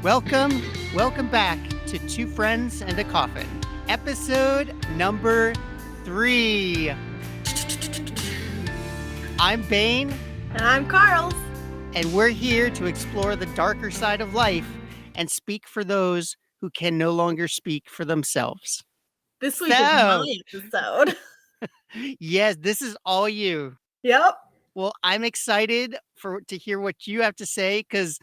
Welcome back to Two Friends and a Coffin, episode number 3. I'm Behn. And I'm Carls. And we're here to explore the darker side of life and speak for those who can no longer speak for themselves. This week is my episode. Yes, this is all you. Yep. Well, I'm excited to hear what you have to say because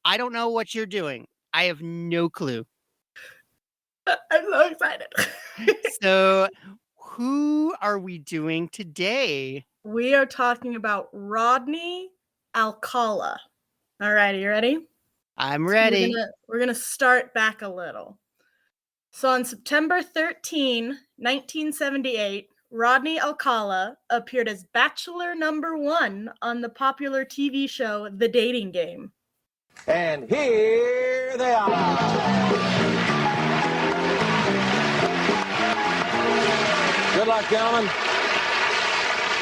I don't know what you're doing. I have no clue. I'm so excited. So, who are we doing today? We are talking about Rodney Alcala. All right, are you ready? I'm ready. We're gonna start back a little. So on September 13, 1978, Rodney Alcala appeared as Bachelor number 1 on the popular TV show The Dating Game. And here they are. Good luck, gentlemen.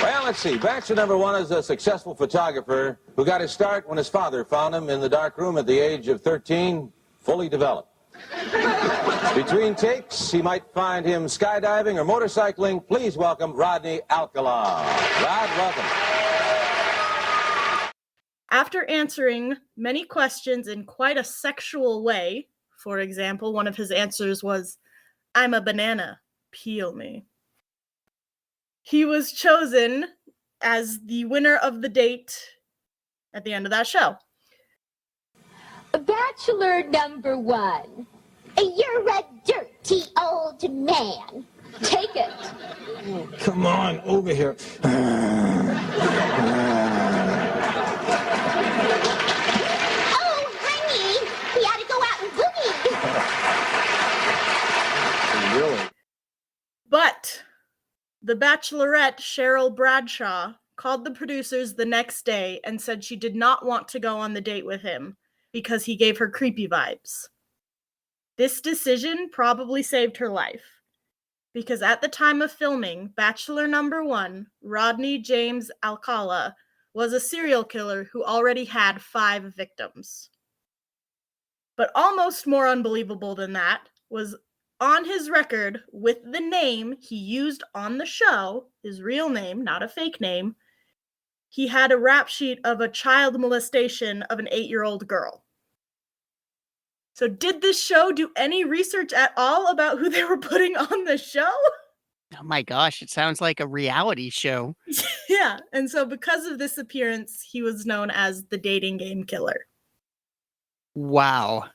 Well, let's see. Bachelor number 1 is a successful photographer who got his start when his father found him in the dark room at the age of 13, fully developed. Between takes, he might find him skydiving or motorcycling. Please welcome Rodney Alcala. Rod, welcome. After answering many questions in quite a sexual way, for example, one of his answers was, "I'm a banana, peel me," he was chosen as the winner of the date at the end of that show. Bachelor number 1. You're a dirty old man. Take it. Oh, come on, over here. Oh, honey, we ought to go out and boogie. Really? But the Bachelorette, Cheryl Bradshaw, called the producers the next day and said she did not want to go on the date with him because he gave her creepy vibes. This decision probably saved her life, because at the time of filming, Bachelor number 1, Rodney James Alcala, was a serial killer who already had 5 victims. But almost more unbelievable than that was on his record with the name he used on the show, his real name, not a fake name, he had a rap sheet of a child molestation of an 8-year-old girl. So did this show do any research at all about who they were putting on the show? Oh my gosh, it sounds like a reality show. Yeah, and so because of this appearance, he was known as the Dating Game Killer. Wow.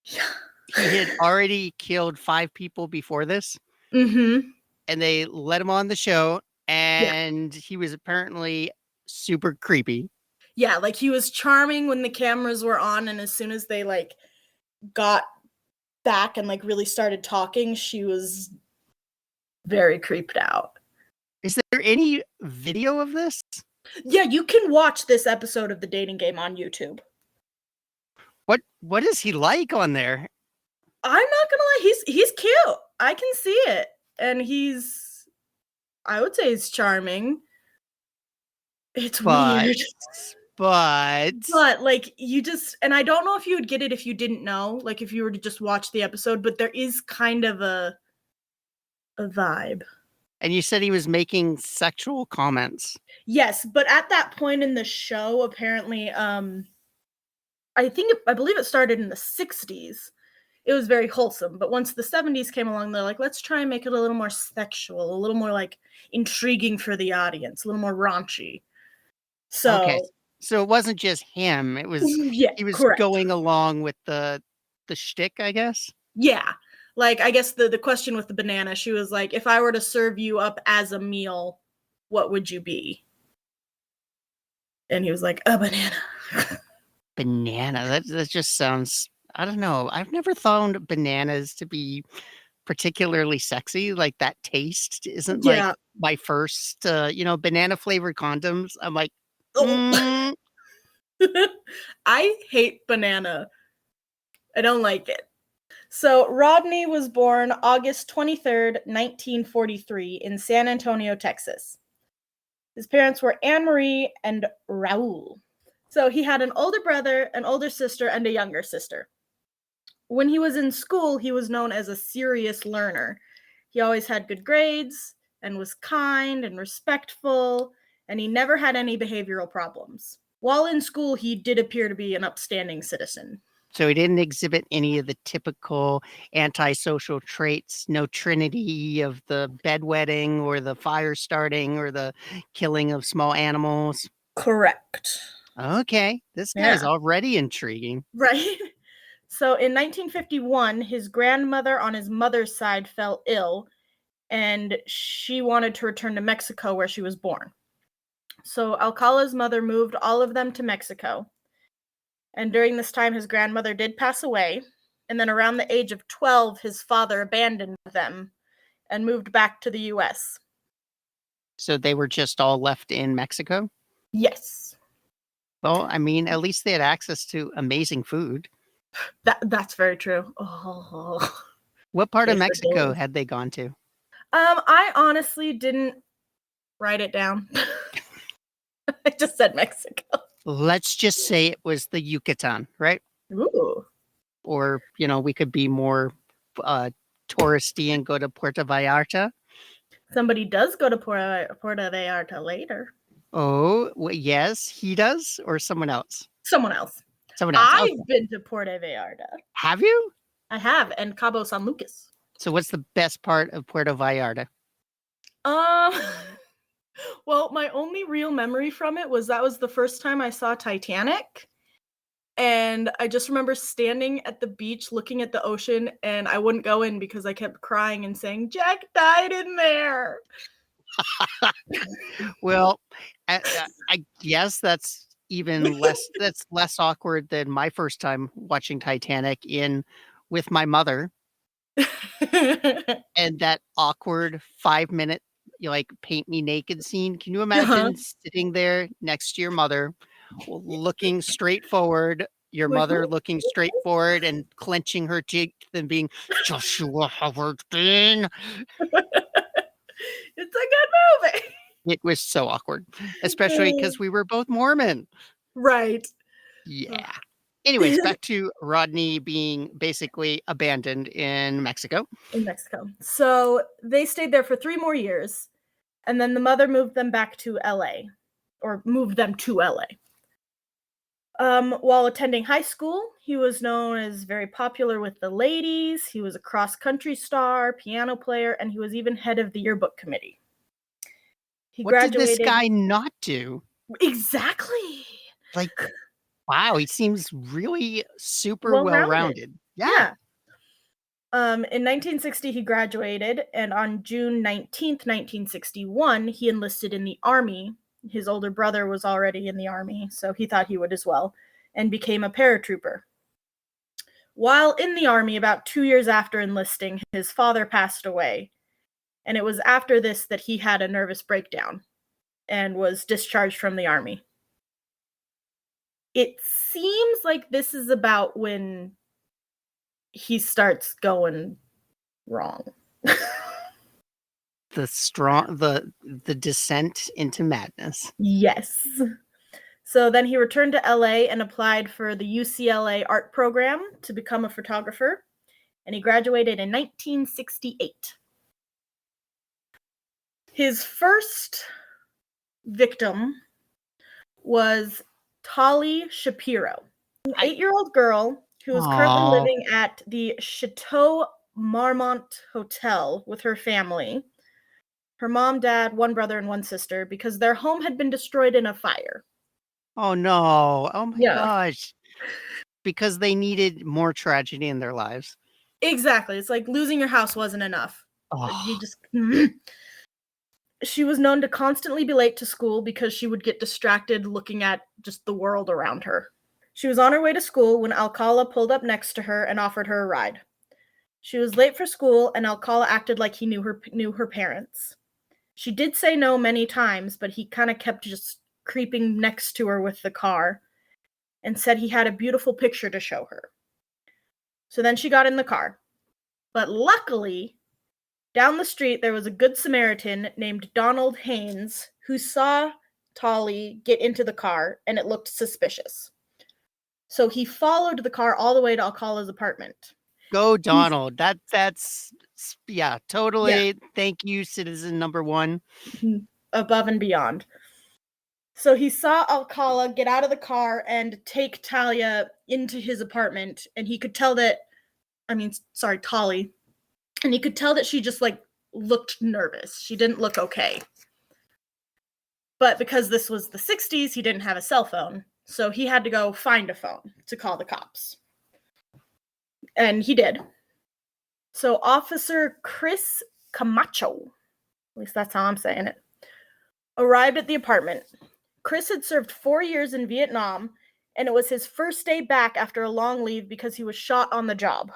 Yeah. He had already killed 5 people before this. Mm-hmm. And they let him on the show, and he was apparently super creepy. Yeah, like he was charming when the cameras were on, and as soon as they got back and really started talking, she was very creeped out. Is there any video of this? Yeah, you can watch this episode of The Dating Game on YouTube. What is he like on there? I'm not gonna lie, he's cute. I can see it. And I would say he's charming. It's weird. But you just, and I don't know if you would get it if you didn't know, if you were to just watch the episode, but there is kind of a vibe. And you said he was making sexual comments. Yes, but at that point in the show, apparently, I believe it started in the 60s. It was very wholesome, but once the 70s came along, they're like, let's try and make it a little more sexual, a little more intriguing for the audience, a little more raunchy. So, okay. So it wasn't just him. It was he was correct. Going along with the shtick, I guess. Yeah. I guess the question with the banana, she was like, if I were to serve you up as a meal, what would you be? And he was like, a banana. Banana. That just sounds, I don't know. I've never found bananas to be particularly sexy. That taste isn't my first, banana flavored condoms. I'm like, I hate banana. I don't like it. So Rodney was born August 23rd, 1943 in San Antonio, Texas. His parents were Anne Marie and Raul. So he had an older brother, an older sister, and a younger sister. When he was in school, he was known as a serious learner. He always had good grades and was kind and respectful, and he never had any behavioral problems. While in school, he did appear to be an upstanding citizen. So he didn't exhibit any of the typical antisocial traits, no trinity of the bedwetting or the fire starting or the killing of small animals. Correct. Okay, this guy's Yeah. already intriguing. Right? So in 1951, his grandmother on his mother's side fell ill, and she wanted to return to Mexico where she was born. So Alcala's mother moved all of them to Mexico. And during this time, his grandmother did pass away. And then around the age of 12, his father abandoned them and moved back to the US. So they were just all left in Mexico? Yes. Well, I mean, at least they had access to amazing food. That's very true. Oh. What part of Yes, it Mexico is. had they gone to? I honestly didn't write it down. I just said Mexico. Let's just say it was the Yucatan, right? Ooh. Or, we could be more touristy and go to Puerto Vallarta. Somebody does go to Puerto Vallarta later. Oh, yes, he does, or someone else? Someone else. Someone else. Okay. I've been to Puerto Vallarta. Have you? I have, and Cabo San Lucas. So what's the best part of Puerto Vallarta? Well, my only real memory from it was that was the first time I saw Titanic. And I just remember standing at the beach looking at the ocean, and I wouldn't go in because I kept crying and saying, Jack died in there. Well, I guess that's even less awkward than my first time watching Titanic with my mother. And that awkward 5-minute, paint me naked scene. Can you imagine sitting there next to your mother, looking straight forward, your mother looking straight forward and clenching her teeth and being, Joshua Howard Behn? It's a good movie. It was so awkward, especially because we were both Mormon. Right. Yeah. Anyways, back to Rodney being basically abandoned in Mexico. In Mexico. So they stayed there for 3 more years, and then the mother moved them back to LA, or moved them to LA. While attending high school, he was known as very popular with the ladies. He was a cross-country star, piano player, and he was even head of the yearbook committee. He What graduated. did this guy not do? Exactly. Like, wow, he seems really super Well-rounded. well-rounded. Yeah. In 1960, he graduated, and on June 19th, 1961, he enlisted in the Army. His older brother was already in the Army, so he thought he would as well, and became a paratrooper. While in the Army, about 2 years after enlisting, his father passed away, and it was after this that he had a nervous breakdown and was discharged from the Army. It seems like this is about when he starts going wrong. The descent into madness. Yes. So then he returned to LA and applied for the UCLA art program to become a photographer, and he graduated in 1968. His first victim was Tali Shapiro, an 8-year-old girl who was currently living at the Chateau Marmont Hotel with her family. Her mom, dad, 1 brother, and 1 sister, because their home had been destroyed in a fire. Oh, no. Oh, my gosh. Because they needed more tragedy in their lives. Exactly. It's like losing your house wasn't enough. Oh. She was known to constantly be late to school because she would get distracted looking at just the world around her. She was on her way to school when Alcala pulled up next to her and offered her a ride. She was late for school, and Alcala acted like he knew her parents. She did say no many times, but he kind of kept just creeping next to her with the car and said he had a beautiful picture to show her. So then she got in the car. But luckily, down the street there was a good Samaritan named Donald Haynes who saw Tali get into the car, and it looked suspicious. So he followed the car all the way to Alcala's apartment. Go Donald. That's yeah, Yeah. totally. Thank you, citizen number 1. Above and beyond. So he saw Alcala get out of the car and take Talia into his apartment, and he could tell that, Tali, and he could tell that she just like looked nervous. She didn't look okay. But because this was the 60s, he didn't have a cell phone, so he had to go find a phone to call the cops. And he did. So Officer Chris Camacho, at least that's how I'm saying it, arrived at the apartment. Chris had served 4 years in Vietnam, and it was his first day back after a long leave because he was shot on the job.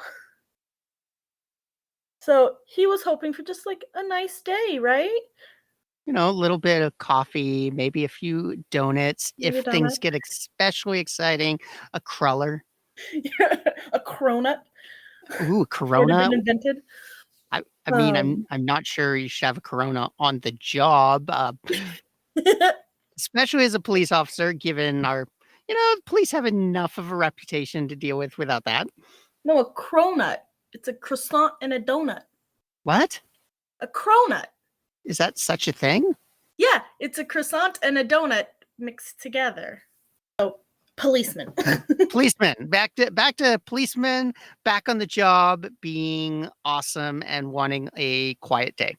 So he was hoping for just like a nice day, right? A little bit of coffee, maybe a few donuts. Maybe a If things donut. get especially exciting, a cruller. A cronut. Ooh, Sort of Corona. been invented. I mean, I'm not sure you should have a Corona on the job, especially as a police officer, given our, police have enough of a reputation to deal with without that. No, a cronut. It's a croissant and a donut. What? A cronut. Is that such a thing? Yeah, it's a croissant and a donut mixed together. Oh, policeman. Policeman. Back to policeman, back on the job, being awesome and wanting a quiet day.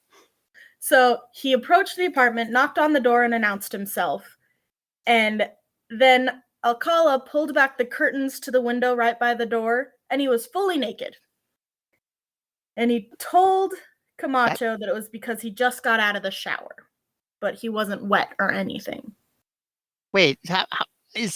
So he approached the apartment, knocked on the door, and announced himself. And then Alcala pulled back the curtains to the window right by the door, and he was fully naked. And he told Camacho that it was because he just got out of the shower, but he wasn't wet or anything. Wait,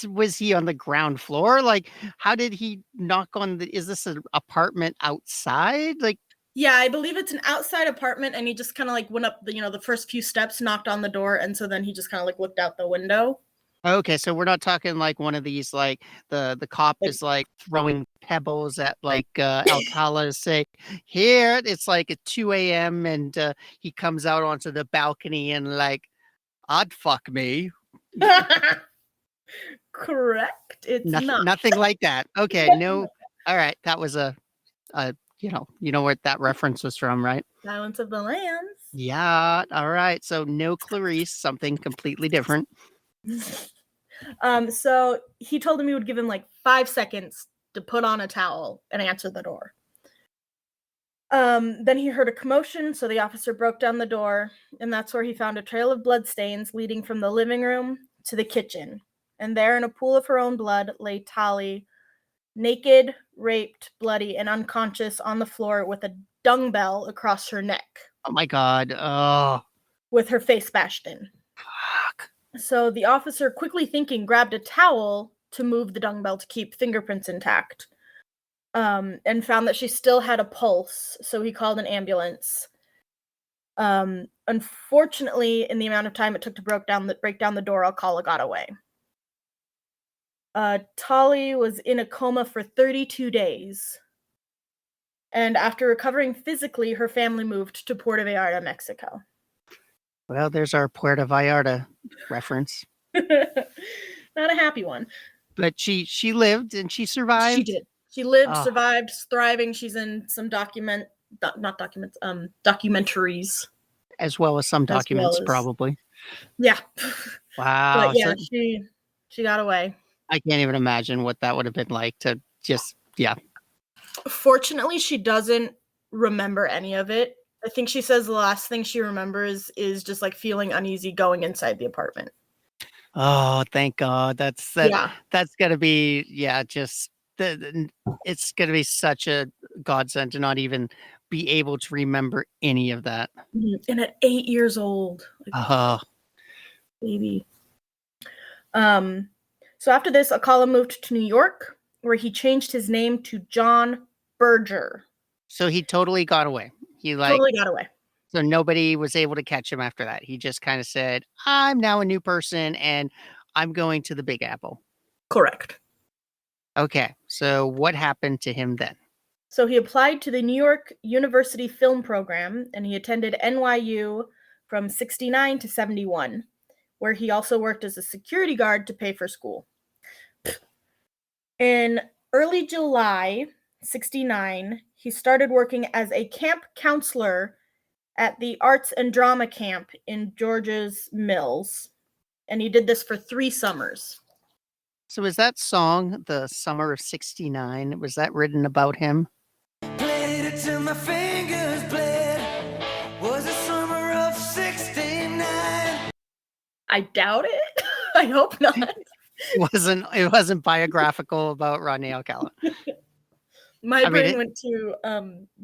was he on the ground floor? Like, how did he knock on is this an apartment outside? Like, yeah, I believe it's an outside apartment, and he just kind of like went up the first few steps, knocked on the door, and so then he just kind of like looked out the window. Okay, so we're not talking like one of these, like the cop is like throwing pebbles at like Alcala, say, here it's like at 2 a.m. and he comes out onto the balcony and like, I'd fuck me. Correct. It's not. Nothing like that. Okay, no. All right, that was a you know where that reference was from, right? Silence of the Lambs. Yeah. All right. So no Clarice, something completely different. So he told him he would give him like 5 seconds to put on a towel and answer the door. Then he heard a commotion, so the officer broke down the door, and that's where he found a trail of bloodstains leading from the living room to the kitchen. And there, in a pool of her own blood, lay Tali, naked, raped, bloody, and unconscious on the floor with a dung bell across her neck. Oh my God. Oh. With her face bashed in. Fuck. So the officer, quickly thinking, grabbed a towel to move the dung bell to keep fingerprints intact. And found that she still had a pulse, so he called an ambulance. Unfortunately, in the amount of time it took to break down the door, Alcala got away. Tali was in a coma for 32 days. And after recovering physically, her family moved to Puerto Vallarta, Mexico. Well, there's our Puerto Vallarta reference. Not a happy one. But she lived and she survived. She did. She lived, survived, thriving. She's in some documentaries. As well as some documents, probably. Yeah. Wow. But yeah, she got away. I can't even imagine what that would have been like to just, yeah. Fortunately, she doesn't remember any of it. I think she says the last thing she remembers is just like feeling uneasy going inside the apartment. Oh, thank God. That's gotta be, just it's gonna be such a godsend to not even be able to remember any of that. And at 8 years old. Baby. So after this, Alcala moved to New York, where he changed his name to John Berger. So he totally got away. He totally got away. So nobody was able to catch him after that. He just kind of said, I'm now a new person and I'm going to the Big Apple. Correct. Okay. So what happened to him then? So he applied to the New York University Film Program, and he attended NYU from 69 to 71, where he also worked as a security guard to pay for school. In early July 1969, he started working as a camp counselor at the Arts and Drama Camp in George's Mills, and he did this for 3 summers. So is that song, The Summer of '69, was that written about him? Played it till my fingers bled. Was the summer of '69. I doubt it. I hope not. It wasn't biographical about Rodney Alcala. My brain went to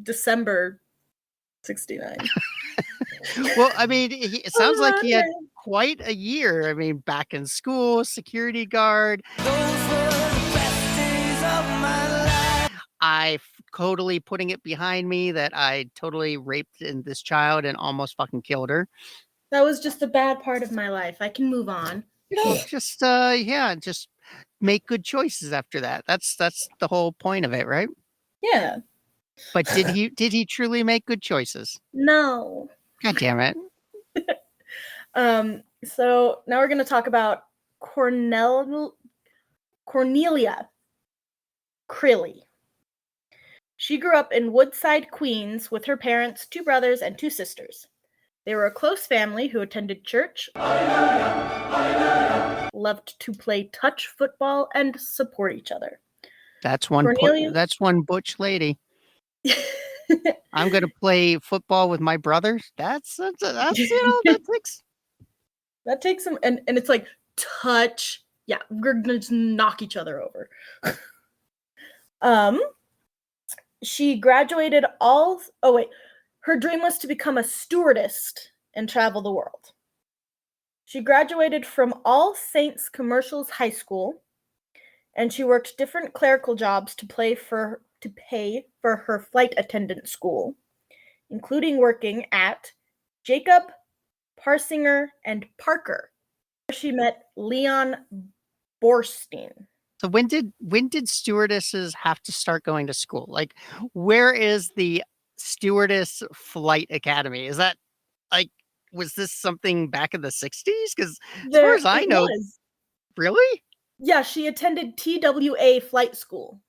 December 1969. Well, I mean, it sounds like he had quite a year. I mean, back in school, security guard. Those were the best days of my life. I totally putting it behind me that I totally raped this child and almost fucking killed her. That was just a bad part of my life. I can move on. Just just make good choices after that. That's the whole point of it, right? Yeah. But did he truly make good choices? No. God damn it. So now we're going to talk about Cornelia Crilly. She grew up in Woodside, Queens with her parents, 2 brothers, and 2 sisters. They were a close family who attended church, loved to play touch football, and support each other. That's one butch lady. I'm going to play football with my brothers. That's that takes some, and it's like touch. Yeah, we're going to just knock each other over. She graduated her dream was to become a stewardess and travel the world. She graduated from All Saints Commercials High School, and she worked different clerical jobs to pay for her flight attendant school, including working at Jacob, Parsinger, and Parker. She met Leon Borstein. So when did stewardesses have to start going to school? Like, where is the stewardess flight academy? Is that like, was this something back in the 60s? Because as far as I know, really? Yeah, she attended TWA flight school.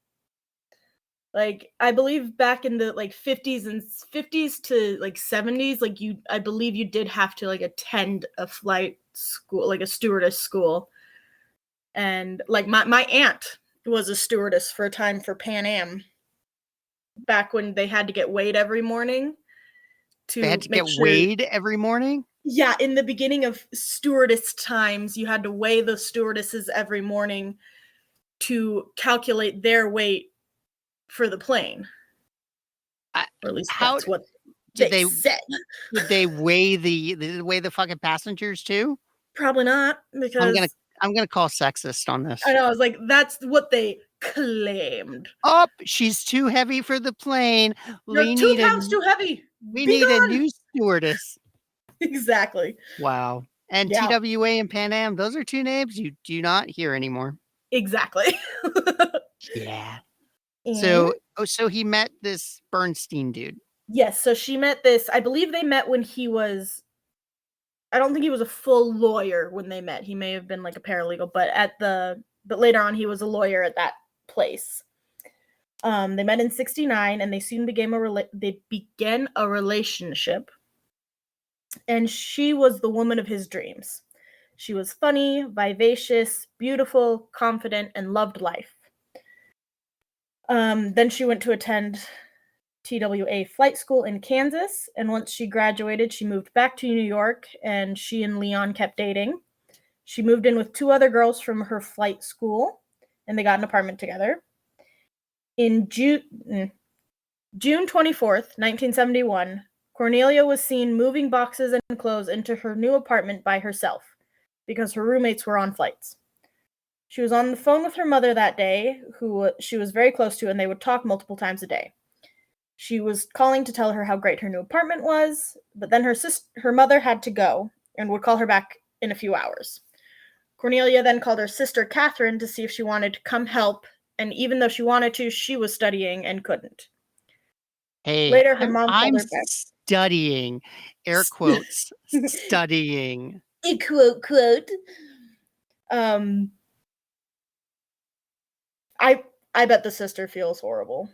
Like, I believe back in the 50s to 70s, I believe you did have to attend a flight school, like a stewardess school. And my aunt was a stewardess for a time for Pan Am. Back when they had to get weighed every morning. They had to get weighed every morning? Yeah, in the beginning of stewardess times, you had to weigh the stewardesses every morning to calculate their weight for the plane. Or at least that's what they said. Did they weigh the fucking passengers too? Probably not, because I'm gonna call sexist on this. I know, I was like, that's what they claimed. Oh, she's too heavy for the plane. You're 2 pounds too heavy. We need a new stewardess. Exactly. Wow. And TWA and Pan Am, those are 2 names you do not hear anymore. Exactly. Yeah. And so he met this Bernstein dude. Yes, so she met this, I believe they met when he was, I don't think he was a full lawyer when they met. He may have been like a paralegal, but later on he was a lawyer at that place. They met in 1969, and they soon began a relationship. And she was the woman of his dreams. She was funny, vivacious, beautiful, confident, and loved life. Then she went to attend TWA flight school in Kansas, and once she graduated, she moved back to New York, and she and Leon kept dating. She moved in with 2 other girls from her flight school, and they got an apartment together. In June 24th, 1971, Cornelia was seen moving boxes and clothes into her new apartment by herself because her roommates were on flights. She was on the phone with her mother that day, who she was very close to, and they would talk multiple times a day. She was calling to tell her how great her new apartment was, but then her mother had to go and would call her back in a few hours. Cornelia then called her sister Catherine to see if she wanted to come help, and even though she wanted to, she was studying and couldn't. Hey, later, her mom called I'm her back. Studying, air quotes, studying. Quote. I bet the sister feels horrible.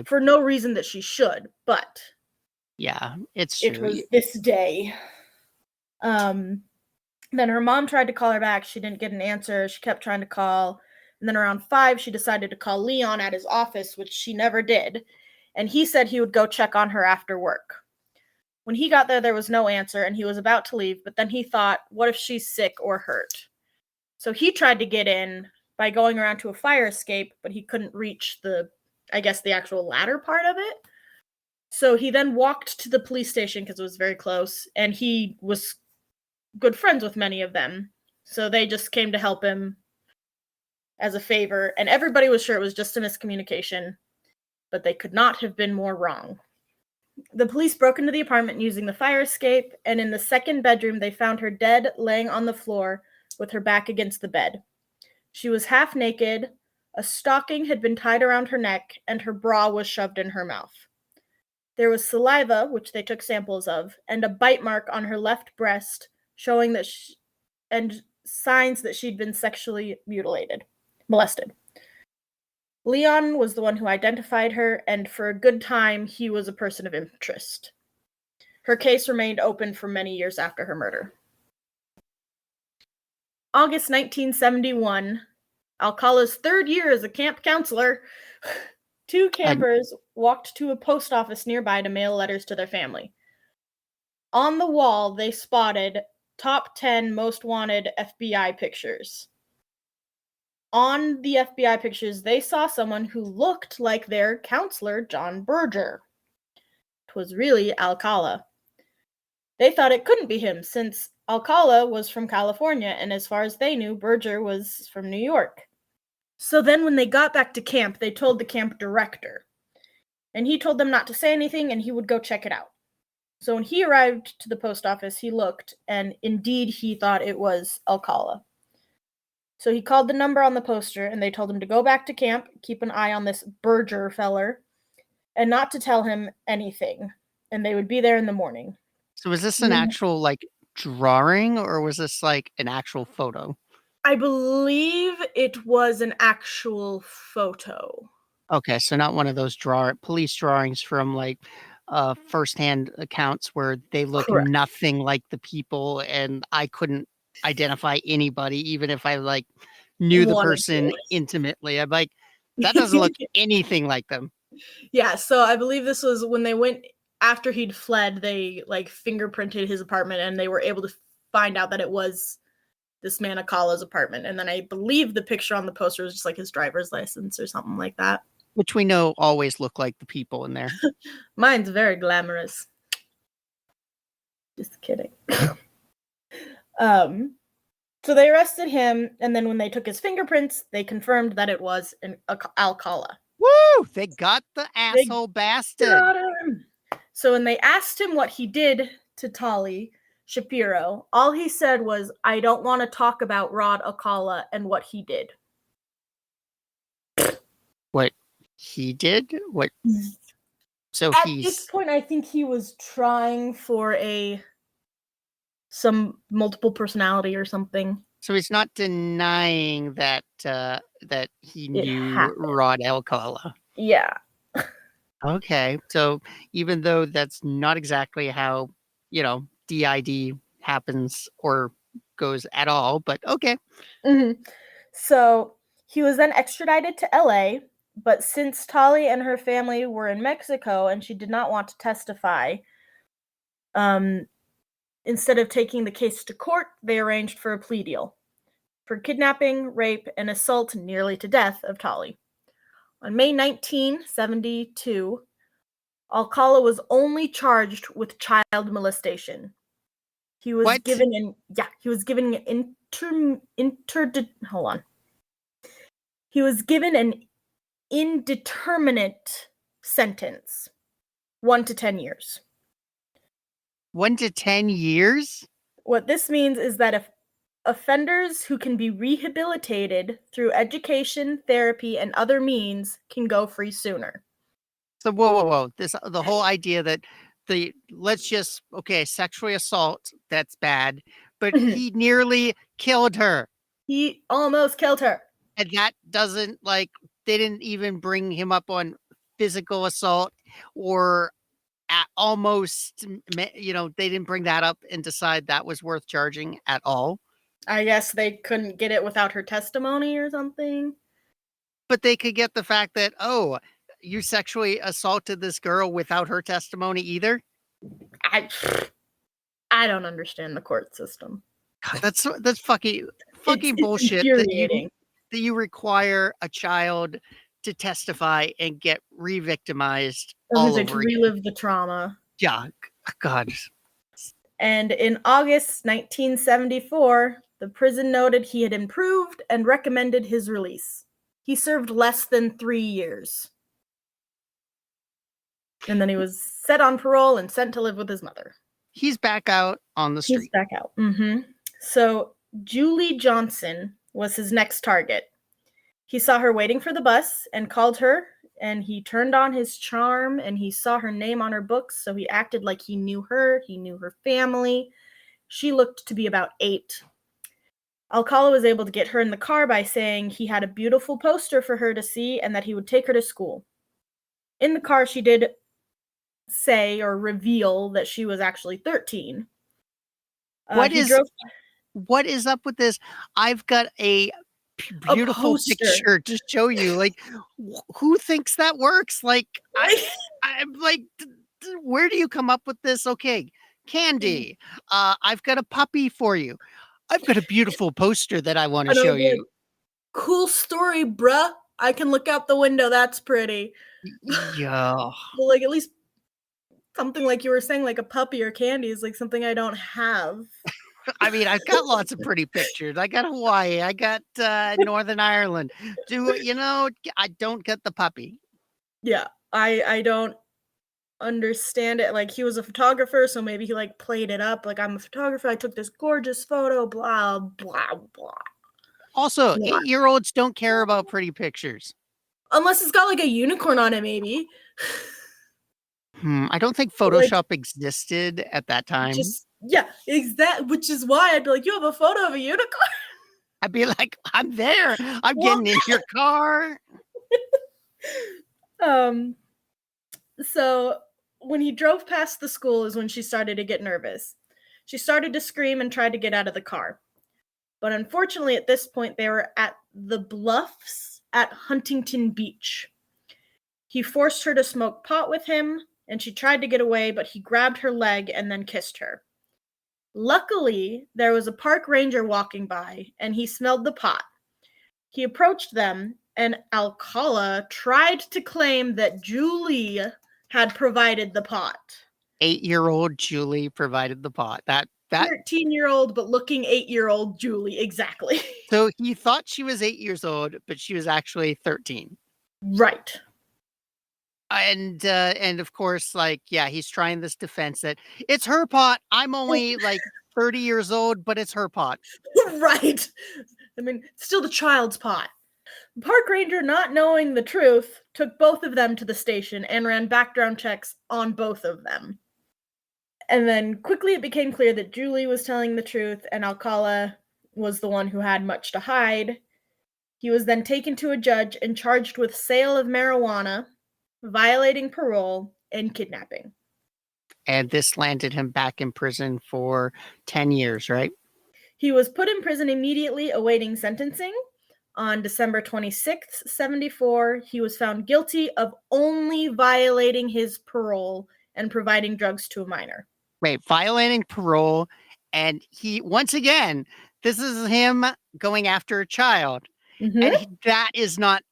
For no reason that she should, but yeah, it's it true. was this day. Then her mom tried to call her back. She didn't get an answer. She kept trying to call. And then around 5, she decided to call Leon at his office, which she never did. And he said he would go check on her after work. When he got there was no answer, and he was about to leave, but then he thought, what if she's sick or hurt? So he tried to get in by going around to a fire escape, but he couldn't reach the actual ladder part of it. So he then walked to the police station because it was very close, and he was good friends with many of them. So they just came to help him as a favor, and everybody was sure it was just a miscommunication, but they could not have been more wrong. The police broke into the apartment using the fire escape, and in the second bedroom, they found her dead, laying on the floor with her back against the bed. She was half naked, a stocking had been tied around her neck, and her bra was shoved in her mouth. There was saliva, which they took samples of, and a bite mark on her left breast, showing that and signs that she'd been sexually molested. Leon was the one who identified her, and for a good time, he was a person of interest. Her case remained open for many years after her murder. August 1971, Alcala's third year as a camp counselor, 2 campers walked to a post office nearby to mail letters to their family. On the wall, they spotted top 10 most wanted FBI pictures. On the FBI pictures, they saw someone who looked like their counselor, John Berger. It was really Alcala. They thought it couldn't be him, since Alcala was from California, and as far as they knew, Berger was from New York. So then when they got back to camp, they told the camp director. And he told them not to say anything, and he would go check it out. So when he arrived to the post office, he looked, and indeed he thought it was Alcala. So he called the number on the poster, and they told him to go back to camp, keep an eye on this Berger feller, and not to tell him anything. And they would be there in the morning. So was this an actual, drawing, or was this, an actual photo? I believe it was an actual photo. Okay, so not one of those police drawings from, firsthand accounts where they look Correct. nothing like the people, and I couldn't identify anybody, even if I, knew the person intimately. I'm like, that doesn't look anything like them. Yeah, so I believe this was when they went, after he'd fled, they, fingerprinted his apartment, and they were able to find out that it was this man Alcala's apartment. And then I believe the picture on the poster was just, his driver's license or something like that. Which we know always look like the people in there. Mine's very glamorous. Just kidding. So they arrested him, and then when they took his fingerprints, they confirmed that it was an Alcala. Woo! They got the asshole bastard. So when they asked him what he did to Tali Shapiro, all he said was, "I don't want to talk about Rod Alcala and what he did." What he did? What? So at this point, I think he was trying for some multiple personality or something. So he's not denying that that he knew Rod Alcala. Yeah. Okay. So even though that's not exactly how, DID happens or goes at all, but okay. Mm-hmm. So he was then extradited to LA, but since Tali and her family were in Mexico and she did not want to testify, instead of taking the case to court, they arranged for a plea deal for kidnapping, rape, and assault nearly to death of Tali. On May 1972, Alcala was only charged with child molestation. He was given an He was given an indeterminate sentence, 1 to 10 years. 1 to 10 years? What this means is that if offenders who can be rehabilitated through education, therapy, and other means can go free sooner. So whoa. The whole idea that sexually assault, that's bad, but he nearly killed her. He almost killed her. and that doesn't, like they didn't even bring him up on physical assault or at almost, they didn't bring that up and decide that was worth charging at all. I guess they couldn't get it without her testimony or something. But they could get the fact that, "Oh, you sexually assaulted this girl without her testimony either?" I I don't understand the court system. God, that's fucking It's bullshit infuriating. that you require a child to testify and get re-victimized Because all they could over again. relive the trauma. Yeah, God. And in August 1974, the prison noted he had improved and recommended his release. He served less than 3 years. And then he was set on parole and sent to live with his mother. He's back out on the He's street. back out. So Julie Johnson was his next target. He saw her waiting for the bus and called her, and he turned on his charm, and he saw her name on her books, so he acted like he knew her family. She looked to be about 8. Alcala was able to get her in the car by saying he had a beautiful poster for her to see and that he would take her to school. In the car, she did say or reveal that she was actually 13. What is up with this? I've got a beautiful poster. picture to show you. Like, who thinks that works? Like, I'm like, where do you come up with this? Okay, Candy, I've got a puppy for you. I've got a beautiful poster that I want to show you. Cool story, bruh. I can look out the window. That's pretty. Yeah. Well, like at least something like you were saying, like a puppy or candy is like something I don't have. I mean, I've got lots of pretty pictures. I got Hawaii. I got Northern Ireland. I don't get the puppy. Yeah, I don't understand it. Like he was a photographer, so maybe he like played it up. Like I'm a photographer. I took this gorgeous photo. Blah blah blah. Also, 8-year-olds don't care about pretty pictures. Unless it's got like a unicorn on it, maybe. I don't think Photoshop existed at that time. Which is why I'd be like, you have a photo of a unicorn? I'd be like, I'm there. I'm getting in your car. So when he drove past the school is when she started to get nervous. She started to scream and tried to get out of the car. But unfortunately, at this point, they were at the Bluffs at Huntington Beach. He forced her to smoke pot with him, and she tried to get away, but he grabbed her leg and then kissed her. Luckily, there was a park ranger walking by, and he smelled the pot. He approached them, and Alcala tried to claim that Julie had provided the pot. 8-year-old Julie provided the pot. That 13-year-old, but looking 8-year-old Julie, exactly. So he thought she was 8 years old, but she was actually 13. Right. And of course, like, yeah, he's trying this defense that it's her pot. I'm only like 30 years old, but it's her pot. Right. I mean, still the child's pot. Park ranger, not knowing the truth, took both of them to the station and ran background checks on both of them. And then quickly it became clear that Julie was telling the truth and Alcala was the one who had much to hide. He was then taken to a judge and charged with sale of marijuana, violating parole, and kidnapping. And this landed him back in prison for 10 years, right? He was put in prison immediately awaiting sentencing. On December 26th, 74, he was found guilty of only violating his parole and providing drugs to a minor. Wait, violating parole, and he, once again, this is him going after a child. Mm-hmm. And that is not,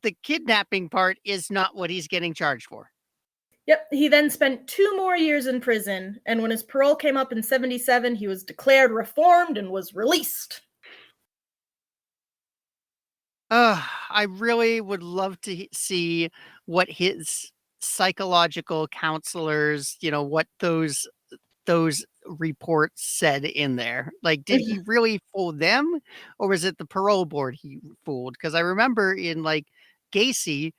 the kidnapping part is not what he's getting charged for. Yep, he then spent 2 more years in prison, and when his parole came up in 77, he was declared reformed and was released. I really would love to see what his psychological counselors, what those reports said in there. Like, did he really fool them, or was it the parole board he fooled? Because I remember in like Gacy,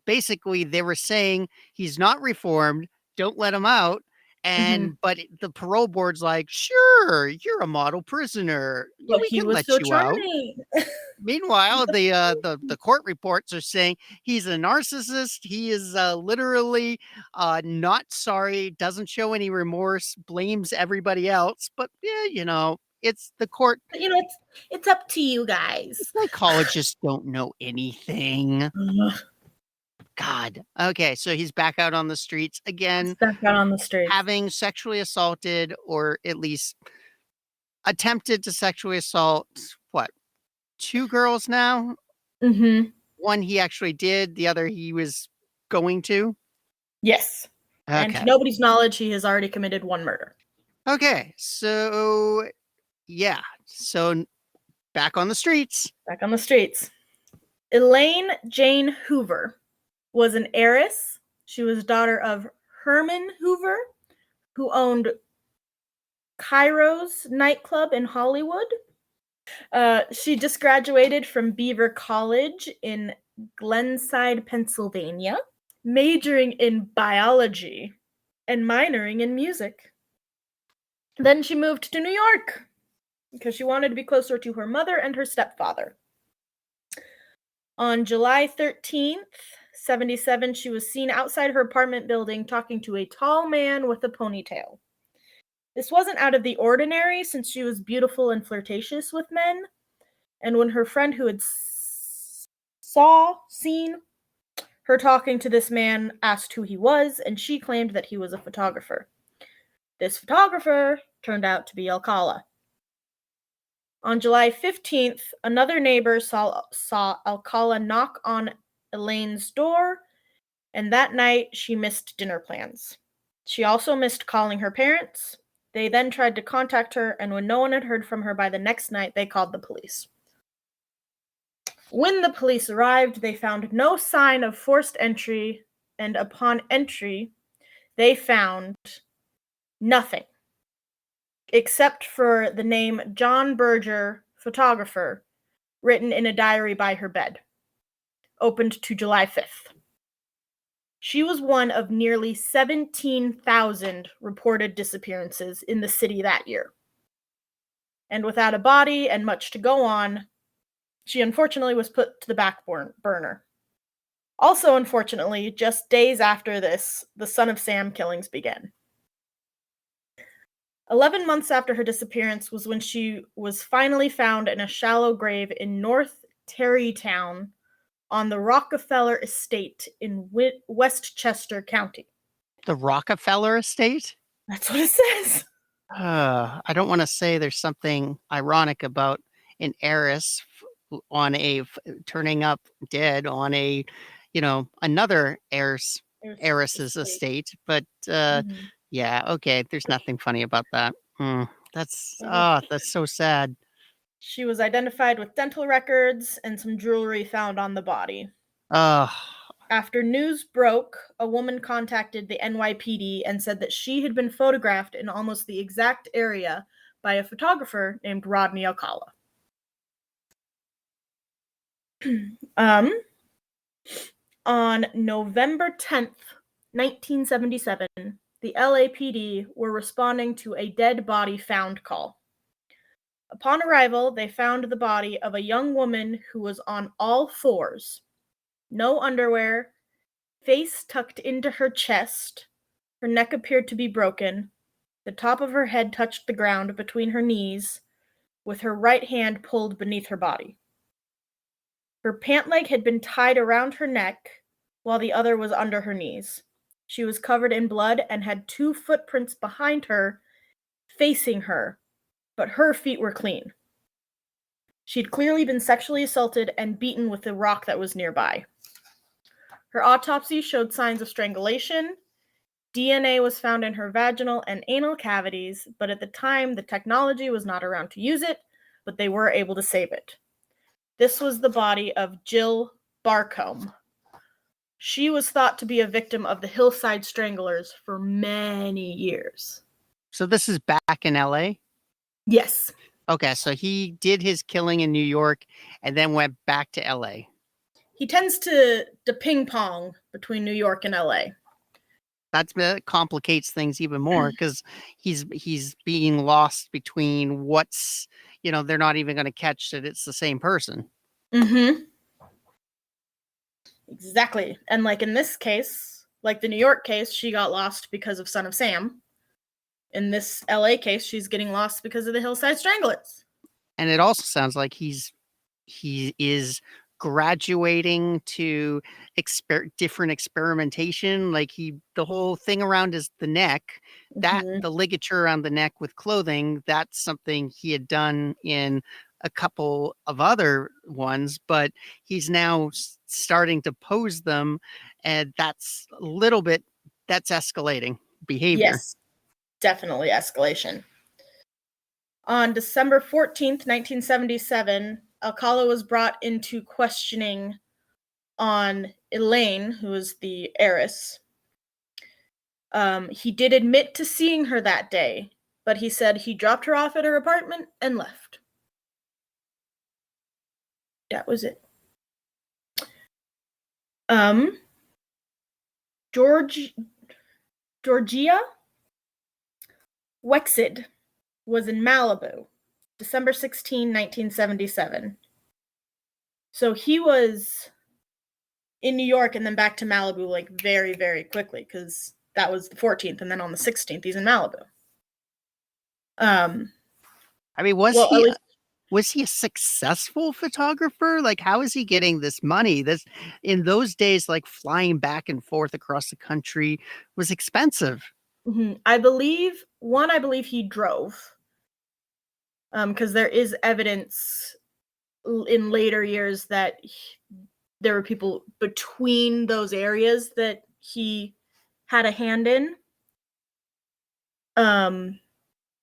basically they were saying he's not reformed, don't let him out. But the parole board's like, "Sure, you're a model prisoner. But We he can was let so you out." charming. Meanwhile, the court reports are saying he's a narcissist. He is, literally, not sorry, doesn't show any remorse, blames everybody else, but, yeah, it's the court. But, it's up to you guys. Psychologists don't know anything. Ugh, God. Okay, so he's back out on the streets he's again, back out on the streets. having sexually assaulted or at least attempted to sexually assault, what, 2 girls now? Mhm. One he actually did, the other he was going to? Yes. And to Okay. nobody's knowledge, he has already committed 1 murder. Okay, so, yeah. So, back on the streets. Back on the streets. Elaine Jane Hoover was an heiress. She was daughter of Herman Hoover, who owned Cairo's nightclub in Hollywood. She just graduated from Beaver College in Glenside, Pennsylvania, majoring in biology and minoring in music. Then she moved to New York because she wanted to be closer to her mother and her stepfather. On July 13th, 1977, she was seen outside her apartment building talking to a tall man with a ponytail. This wasn't out of the ordinary since she was beautiful and flirtatious with men. And when her friend who had seen her talking to this man asked who he was, and she claimed that he was a photographer. This photographer turned out to be Alcala. On July 15th, another neighbor saw Alcala knock on Elaine's door, and that night she missed dinner plans. She also missed calling her parents. They then tried to contact her, and when no one had heard from her by the next night, they called the police. When the police arrived, they found no sign of forced entry, and upon entry, they found nothing except for the name John Berger, photographer, written in a diary by her bed, opened to July 5th. She was one of nearly 17,000 reported disappearances in the city that year. And without a body and much to go on, she unfortunately was put to the back burner. Also, unfortunately, just days after this, the Son of Sam killings began. 11 months after her disappearance was when she was finally found in a shallow grave in North Tarrytown on the Rockefeller Estate in Westchester County. The Rockefeller Estate? That's what it says. I don't wanna say there's something ironic about an heiress turning up dead on another heiress's estate, but, Mhm. yeah, okay, there's nothing funny about that. That's so sad. She was identified with dental records and some jewelry found on the body. Ugh. After news broke, a woman contacted the NYPD and said that she had been photographed in almost the exact area by a photographer named Rodney Alcala. On November 10th, 1977, the LAPD were responding to a dead body found call. Upon arrival, they found the body of a young woman who was on all fours, no underwear, face tucked into her chest, her neck appeared to be broken, the top of her head touched the ground between her knees, with her right hand pulled beneath her body. Her pant leg had been tied around her neck, while the other was under her knees. She was covered in blood and had 2 footprints behind her, facing her, but her feet were clean. She'd clearly been sexually assaulted and beaten with the rock that was nearby. Her autopsy showed signs of strangulation. DNA was found in her vaginal and anal cavities, but at the time, the technology was not around to use it, but they were able to save it. This was the body of Jill Barcombe. She was thought to be a victim of the Hillside Stranglers for many years. So this is back in LA? Yes. Okay, so he did his killing in New York and then went back to LA. He tends to ping pong between New York and LA. That complicates things even more because he's being lost between what's, they're not even going to catch that it's the same person. Mm-hmm. Exactly. And like in this case, like the New York case, she got lost because of Son of Sam. In this LA case, she's getting lost because of the Hillside Stranglers. And it also sounds like he is graduating to different experimentation. Like the whole thing around the neck, that Mm-hmm. the ligature around the neck with clothing, that's something he had done in a couple of other ones, but he's now starting to pose them, and that's escalating behavior. Yes, definitely escalation. On December 14th, 1977, Alcala was brought into questioning on Elaine, who was the heiress. He did admit to seeing her that day, but he said he dropped her off at her apartment and left. That was it. Georgia Wexid was in Malibu, December 16, 1977. So he was in New York and then back to Malibu like very, very quickly because that was the 14th, and then on the 16th he's in Malibu. I mean, was he a successful photographer? Like, how is he getting this money? This in those days, like flying back and forth across the country was expensive. Mm-hmm. I believe he drove. Because there is evidence in later years that there were people between those areas that he had a hand in. And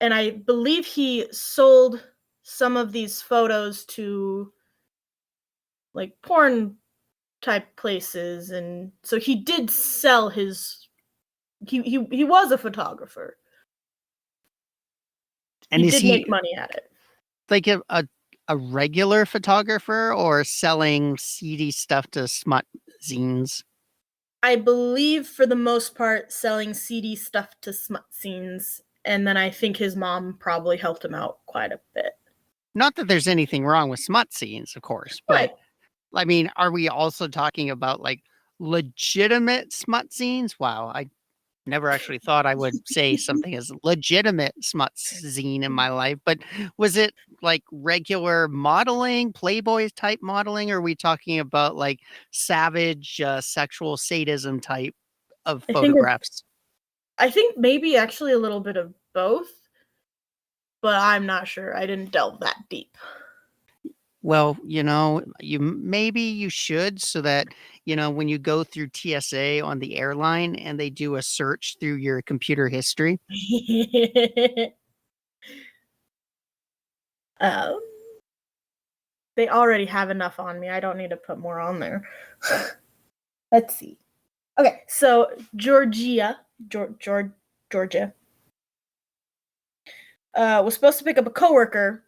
I believe he sold some of these photos to like porn type places, and so he did sell his. He was a photographer. And He is did he make money at it. like a regular photographer or selling seedy stuff to smut zines? I believe for the most part selling seedy stuff to smut scenes, and then I think his mom probably helped him out quite a bit. Not that there's anything wrong with smut scenes, of course, but Right. I mean, are we also talking about like legitimate smut scenes? Wow, I never actually thought I would say something as legitimate smut zine in my life, but was it like regular modeling, Playboy type modeling, or are we talking about like savage sexual sadism type of I think photographs? I think maybe actually a little bit of both, but I'm not sure. I didn't delve that deep. Well, maybe you should so that, when you go through TSA on the airline and they do a search through your computer history. um, they already have enough on me. I don't need to put more on there. Let's see. Okay, so Georgia was supposed to pick up a coworker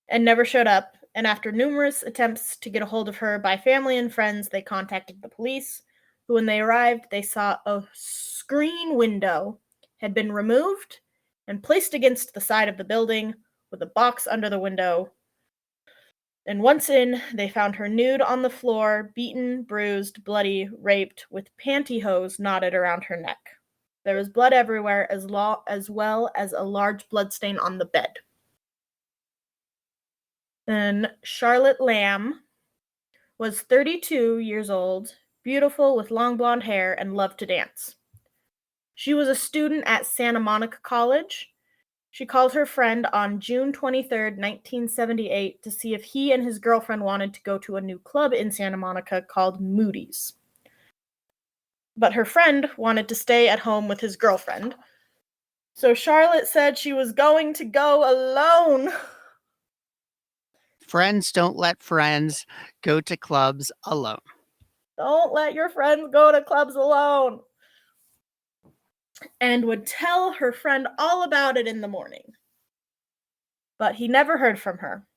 and never showed up. And after numerous attempts to get a hold of her by family and friends, they contacted the police, who, when they arrived, they saw a screen window had been removed and placed against the side of the building with a box under the window. And once in, they found her nude on the floor, beaten, bruised, bloody, raped, with pantyhose knotted around her neck. There was blood everywhere, as well as a large bloodstain on the bed. And Charlotte Lamb was 32 years old, beautiful with long blonde hair, and loved to dance. She was a student at Santa Monica College. She called her friend on June 23rd, 1978, to see if he and his girlfriend wanted to go to a new club in Santa Monica called Moody's. But her friend wanted to stay at home with his girlfriend. So Charlotte said she was going to go alone. Friends don't let friends go to clubs alone. Don't let your friends go to clubs alone. And would tell her friend all about it in the morning. But he never heard from her.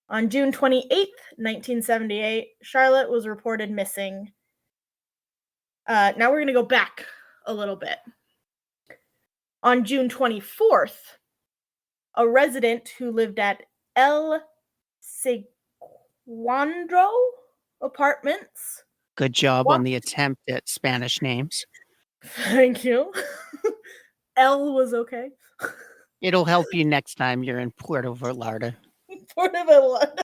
On June 28th, 1978, Charlotte was reported missing. Now we're going to go back a little bit. On June 24th, a resident who lived at El Seguandro Apartments. Good job on the attempt at Spanish names. Thank you. L was okay. It'll help you next time you're in Puerto Vallarta. Puerto Vallarta.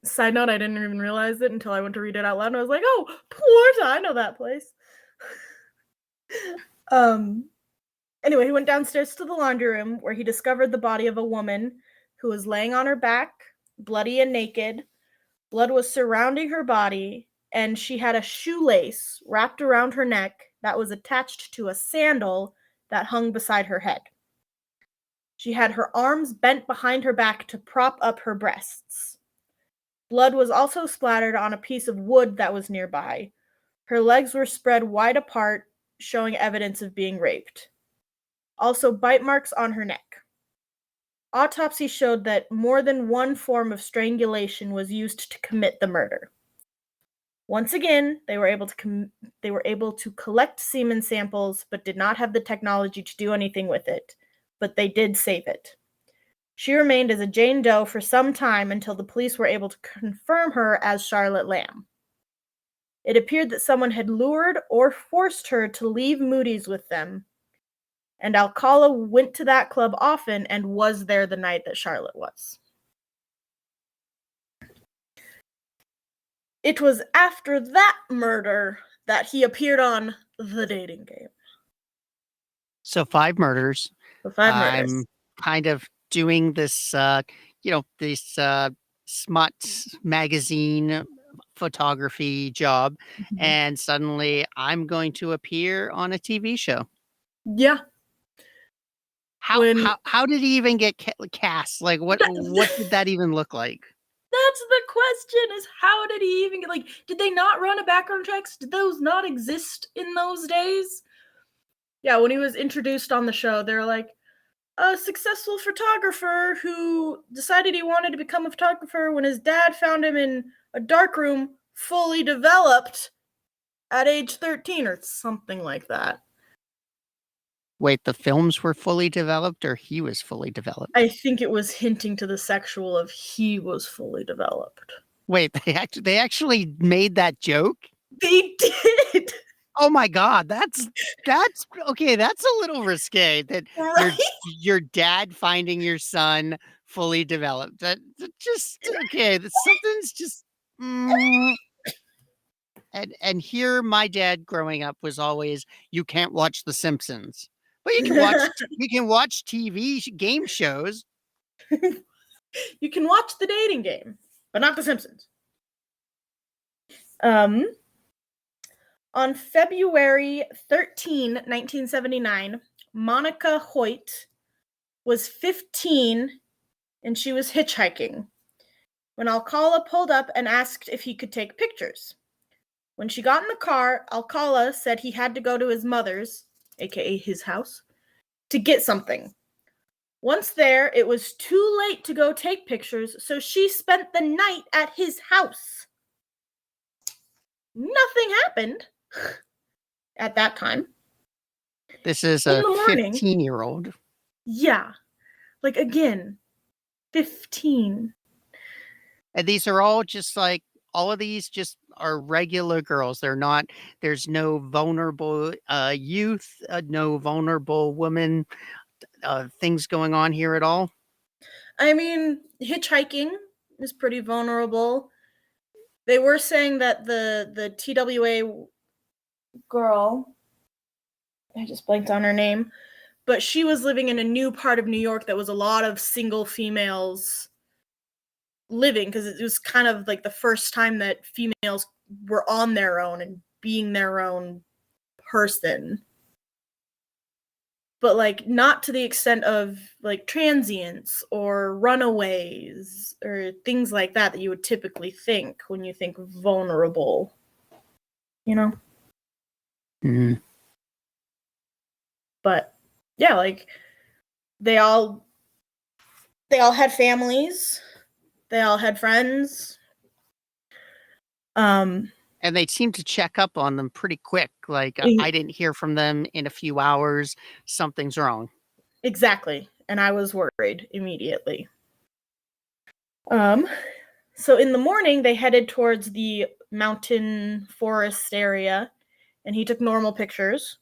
Side note, I didn't even realize it until I went to read it out loud, and I was like, oh, Puerto, I know that place. Anyway, he went downstairs to the laundry room where he discovered the body of a woman who was laying on her back, bloody and naked. Blood was surrounding her body, and she had a shoelace wrapped around her neck that was attached to a sandal that hung beside her head. She had her arms bent behind her back to prop up her breasts. Blood was also splattered on a piece of wood that was nearby. Her legs were spread wide apart, showing evidence of being raped. Also, bite marks on her neck. Autopsy showed that more than one form of strangulation was used to commit the murder. Once again, they were able to collect semen samples, but did not have the technology to do anything with it. But they did save it. She remained as a Jane Doe for some time until the police were able to confirm her as Charlotte Lamb. It appeared that someone had lured or forced her to leave Moody's with them, and Alcala went to that club often and was there the night that Charlotte was. It was after that murder that he appeared on The Dating Game. So 5 murders. I'm kind of doing this, this smut magazine photography job, and suddenly I'm going to appear on a TV show. Yeah. How did he even get cast? Like, what did that even look like? That's the question, is how did he even get, did they not run a background checks? Did those not exist in those days? Yeah, when he was introduced on the show, they were like, a successful photographer who decided he wanted to become a photographer when his dad found him in a darkroom fully developed at age 13 or something like that. Wait, the films were fully developed or he was fully developed? I think it was hinting to the sexual of he was fully developed. Wait, they actually made that joke? They did! Oh my god, that's okay, that's a little risque that Right? your dad finding your son fully developed. That just okay, that something's just and here my dad growing up was always, you can't watch The Simpsons. But you can watch TV game shows. You can watch The Dating Game, but not The Simpsons. On February 13, 1979, Monica Hoyt was 15 and she was hitchhiking when Alcala pulled up and asked if he could take pictures. When she got in the car, Alcala said he had to go to his mother's, aka his house, to get something. Once there, it was too late to go take pictures, so she spent the night at his house. Nothing happened at that time. This is a 15-year-old. Yeah. Again, 15. And these are all just all of these just are regular girls. There's no vulnerable youth, no vulnerable women, things going on here at all. I mean, hitchhiking is pretty vulnerable. They were saying that the TWA girl, I just blanked on her name, but she was living in a new part of New York that was a lot of single females living, because it was kind of the first time that females were on their own and being their own person. But not to the extent of transients or runaways or things like that you would typically think when you think vulnerable, Mm-hmm. But yeah, they all had families, they all had friends. And they seem to check up on them pretty quick, like, E "I didn't hear from them in a few hours, something's wrong." Exactly, and I was worried immediately. Um, so in the morning, they headed towards the mountain forest area, and he took normal pictures.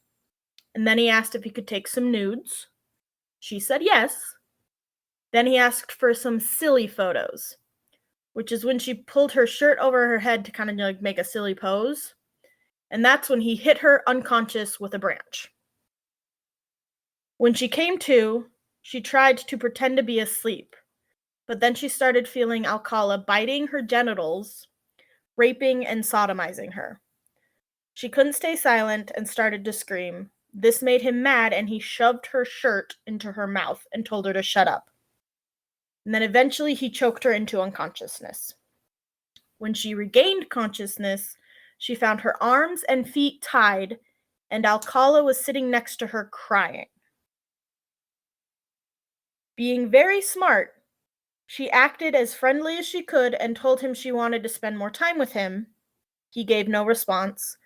And then he asked if he could take some nudes. She said yes. Then he asked for some silly photos, which is when she pulled her shirt over her head to kind of like make a silly pose. And that's when he hit her unconscious with a branch. When she came to, she tried to pretend to be asleep, but then she started feeling Alcala biting her genitals, raping and sodomizing her. She couldn't stay silent and started to scream. This made him mad, and he shoved her shirt into her mouth and told her to shut up. And then eventually he choked her into unconsciousness. When she regained consciousness, she found her arms and feet tied, and Alcala was sitting next to her crying. Being very smart, she acted as friendly as she could and told him she wanted to spend more time with him. He gave no response.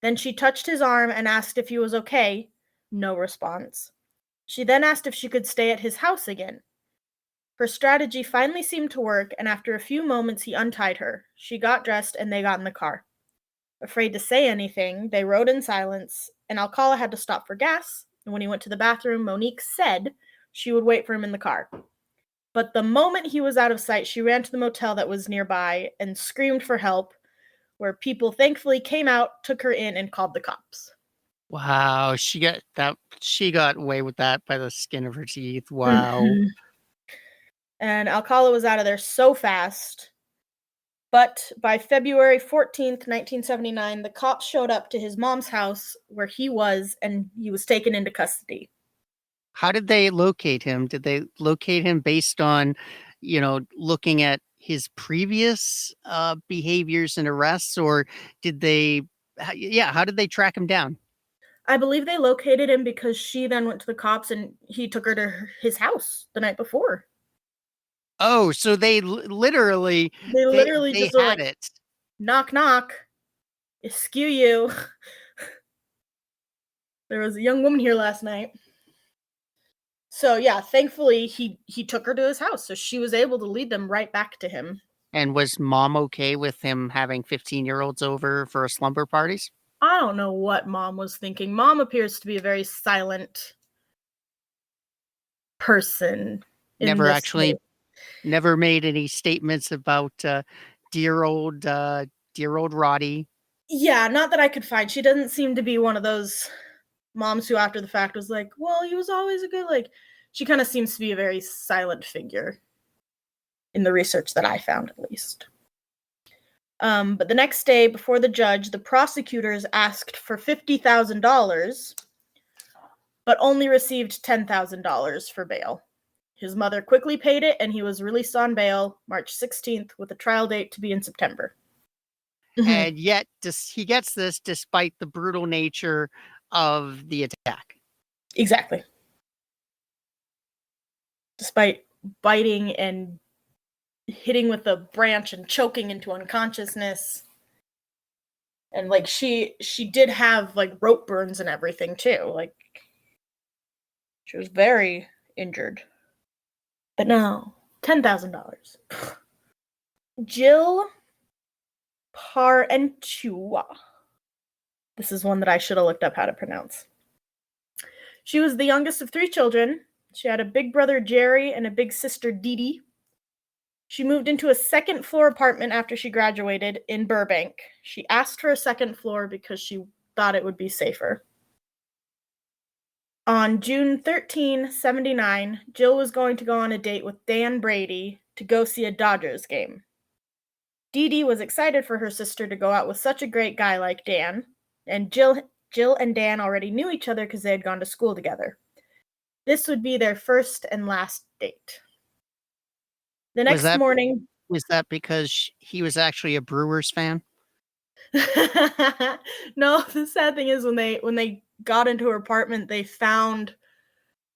Then she touched his arm and asked if he was okay. No response. She then asked if she could stay at his house again. Her strategy finally seemed to work, and after a few moments he untied her. She got dressed and they got in the car. Afraid to say anything, they rode in silence, and Alcala had to stop for gas, and when he went to the bathroom, Monique said she would wait for him in the car. But the moment he was out of sight, she ran to the motel that was nearby and screamed for help, where people thankfully came out, took her in, and called the cops. Wow, she got away with that by the skin of her teeth, wow. Mhm. And Alcala was out of there so fast. But by February 14th, 1979, the cops showed up to his mom's house where he was, and he was taken into custody. How did they locate him? Did they locate him based on, looking at his previous, behaviors and arrests, or did they how did they track him down? I believe they located him because she then went to the cops and he took her to his house the night before. Oh, so they literally They they literally they just were had like, it. knock, knock, eschew you. There was a young woman here last night. So yeah, thankfully he took her to his house, so she was able to lead them right back to him. And was mom okay with him having 15-year-olds over for slumber parties? I don't know what mom was thinking. Mom appears to be a very silent person in Never this actually whole. never made any statements about, dear old, uh, dear old Roddy. Yeah, not that I could find. She doesn't seem to be one of those moms who after the fact was like, "Well, he was always a good," like, she kinda seems to be a very silent figure in the research that I found, at least. But the next day before the judge, the prosecutors asked for $50,000, but only received $10,000 for bail. His mother quickly paid it, and he was released on bail March 16th with a trial date to be in September. Mhm. And yet he gets this despite the brutal nature of the attack. Exactly. Despite biting and hitting with a branch and choking into unconsciousness. And like she did have like rope burns and everything too. Like she was very injured. But no, $10,000. Jill Parentua. This is one that I should have looked up how to pronounce. She was the youngest of three children. She had a big brother Jerry and a big sister Dee Dee. She moved into a second floor apartment after she graduated in Burbank. She asked for a second floor because she thought it would be safer. On June 13, 79, Jill was going to go on a date with Dan Brady to go see a Dodgers game. Dee Dee was excited for her sister to go out with such a great guy like Dan, and Jill and Dan already knew each other because they had gone to school together. This would be their first and last date. The Was next that morning, was that because he was actually a Brewers fan? no, the sad thing is when they got into her apartment, they found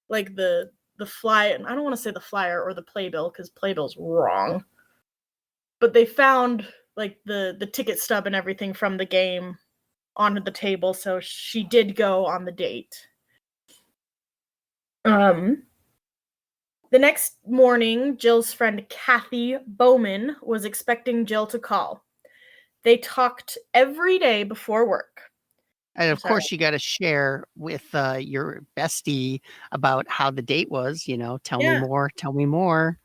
like the flyer. I don't want to say the flyer or the playbill because playbill's wrong. But they found like the ticket stub and everything from the game onto the table, so she did go on the date. The next morning, Jill's friend Kathy Bowman was expecting Jill to call. They talked every day before work. And of course, you got to share with your bestie about how the date was. Tell me more. Tell me more.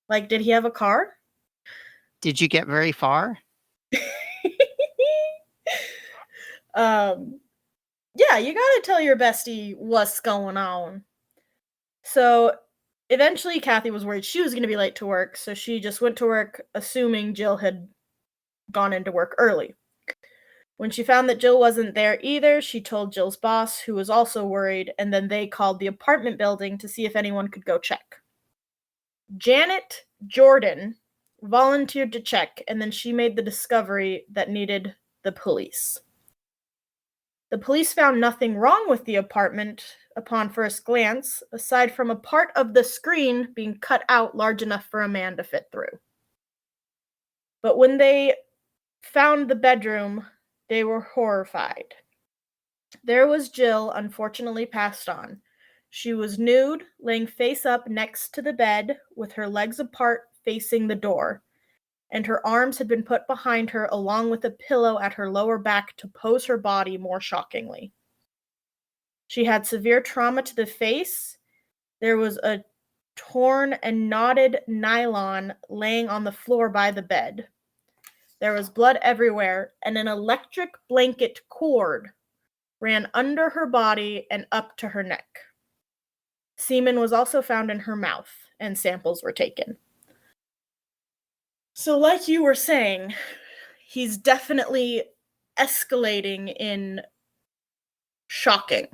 Like, did he have a car? Did you get very far? Yeah, you gotta tell your bestie what's going on. So eventually Kathy was worried she was going to be late to work, so she just went to work assuming Jill had gone into work early. When she found that Jill wasn't there either, she told Jill's boss, who was also worried, and then they called the apartment building to see if anyone could go check. Janet Jordan volunteered to check, and then she made the discovery that needed the police. The police found nothing wrong with the apartment upon first glance, aside from a part of the screen being cut out large enough for a man to fit through. But when they found the bedroom, they were horrified. There was Jill, unfortunately passed on. She was nude, laying face up next to the bed, with her legs apart facing the door, and her arms had been put behind her along with a pillow at her lower back to pose her body more shockingly. She had severe trauma to the face. There was a torn and knotted nylon laying on the floor by the bed. There was blood everywhere, and an electric blanket cord ran under her body and up to her neck. Semen was also found in her mouth, and samples were taken. So, like you were saying, he's definitely escalating in shocking.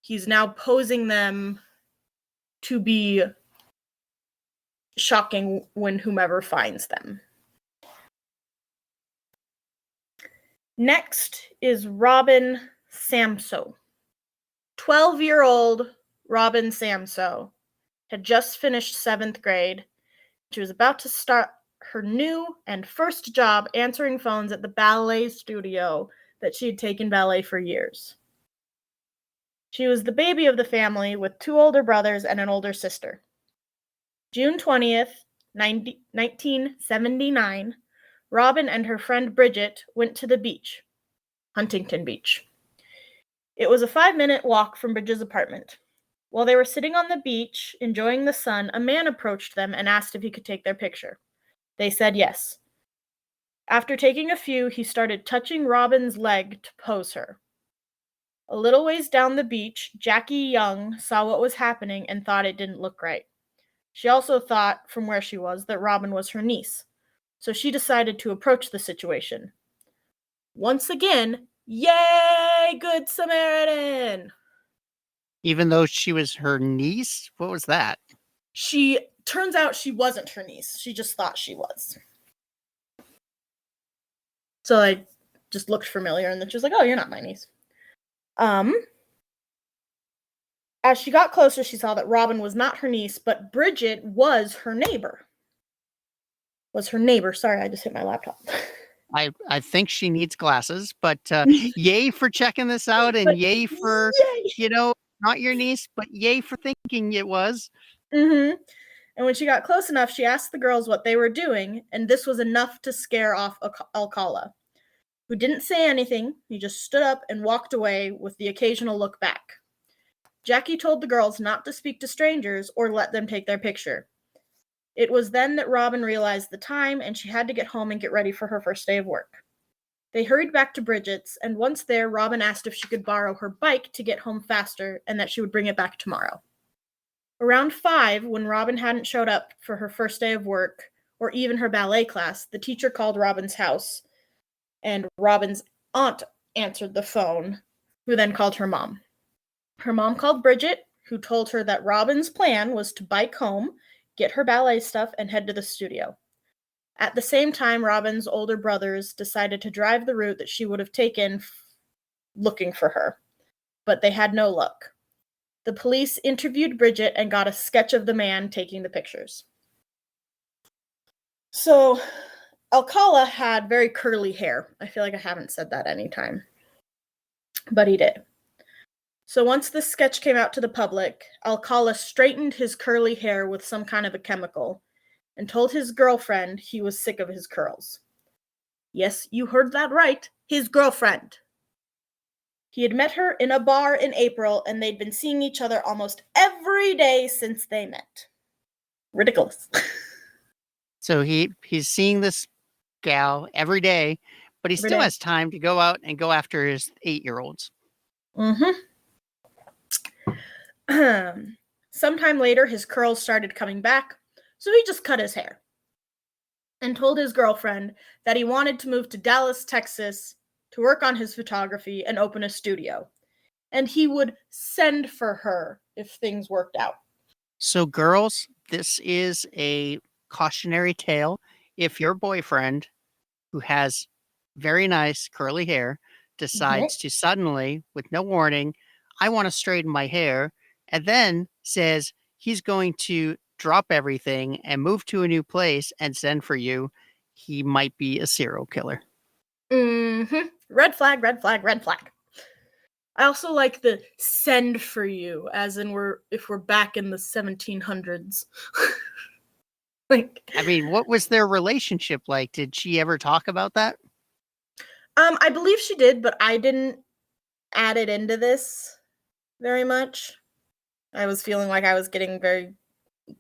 He's now posing them to be shocking when whomever finds them. Next is Robin Samso. 12-year-old Robin Samso had just finished 7th grade. She was about to start her new and first job answering phones at the ballet studio that she had taken ballet for years. She was the baby of the family with 2 older brothers and an older sister. June 20th, 1979, Robin and her friend Bridget went to the beach, Huntington Beach. It was a 5-minute walk from Bridget's apartment. While they were sitting on the beach, enjoying the sun, a man approached them and asked if he could take their picture. They said yes. After taking a few, he started touching Robin's leg to pose her. A little ways down the beach, Jackie Young saw what was happening and thought it didn't look right. She also thought, from where she was, that Robin was her niece, so she decided to approach the situation. Once again, yay, Good Samaritan! Even though she was her niece? What was that? Turns out she wasn't her niece. She just thought she was. So I just looked familiar, and then she was like, oh, you're not my niece. As she got closer, she saw that Robin was not her niece, but Bridget was her neighbor. Sorry, I just hit my laptop. I think she needs glasses, but yay for checking this out, and yay for, not your niece, but yay for thinking it was. Mm-hmm. And when she got close enough, she asked the girls what they were doing, and this was enough to scare off Alcala, who didn't say anything. He just stood up and walked away with the occasional look back. Jackie told the girls not to speak to strangers or let them take their picture. It was then that Robin realized the time, and she had to get home and get ready for her first day of work. They hurried back to Bridget's, and once there, Robin asked if she could borrow her bike to get home faster and that she would bring it back tomorrow. Around 5, when Robin hadn't showed up for her first day of work or even her ballet class, the teacher called Robin's house, and Robin's aunt answered the phone, who then called her mom. Her mom called Bridget, who told her that Robin's plan was to bike home, get her ballet stuff, and head to the studio. At the same time, Robin's older brothers decided to drive the route that she would have taken looking for her, but they had no luck. The police interviewed Bridget and got a sketch of the man taking the pictures. So, Alcala had very curly hair. I feel like I haven't said that any time, but he did. So once this sketch came out to the public, Alcala straightened his curly hair with some kind of a chemical and told his girlfriend he was sick of his curls. Yes, you heard that right. His girlfriend. He had met her in a bar in April, and they'd been seeing each other almost every day since they met. Ridiculous. So he's seeing this gal every day, but he Every still day. has time to go out and go after his 8-year-olds. Sometime later, his curls started coming back, so he just cut his hair and told his girlfriend that he wanted to move to Dallas, Texas to work on his photography and open a studio. And he would send for her if things worked out. So girls, this is a cautionary tale. If your boyfriend, who has very nice curly hair, decides to suddenly, with no warning, I want to straighten my hair, and then says he's going to drop everything and move to a new place and send for you, he might be a serial killer. Red flag, red flag, red flag. I also like the send for you, as in if we're back in the 1700s. I mean, what was their relationship like? Did she ever talk about that? I believe she did, but I didn't add it into this very much. I was feeling like I was getting very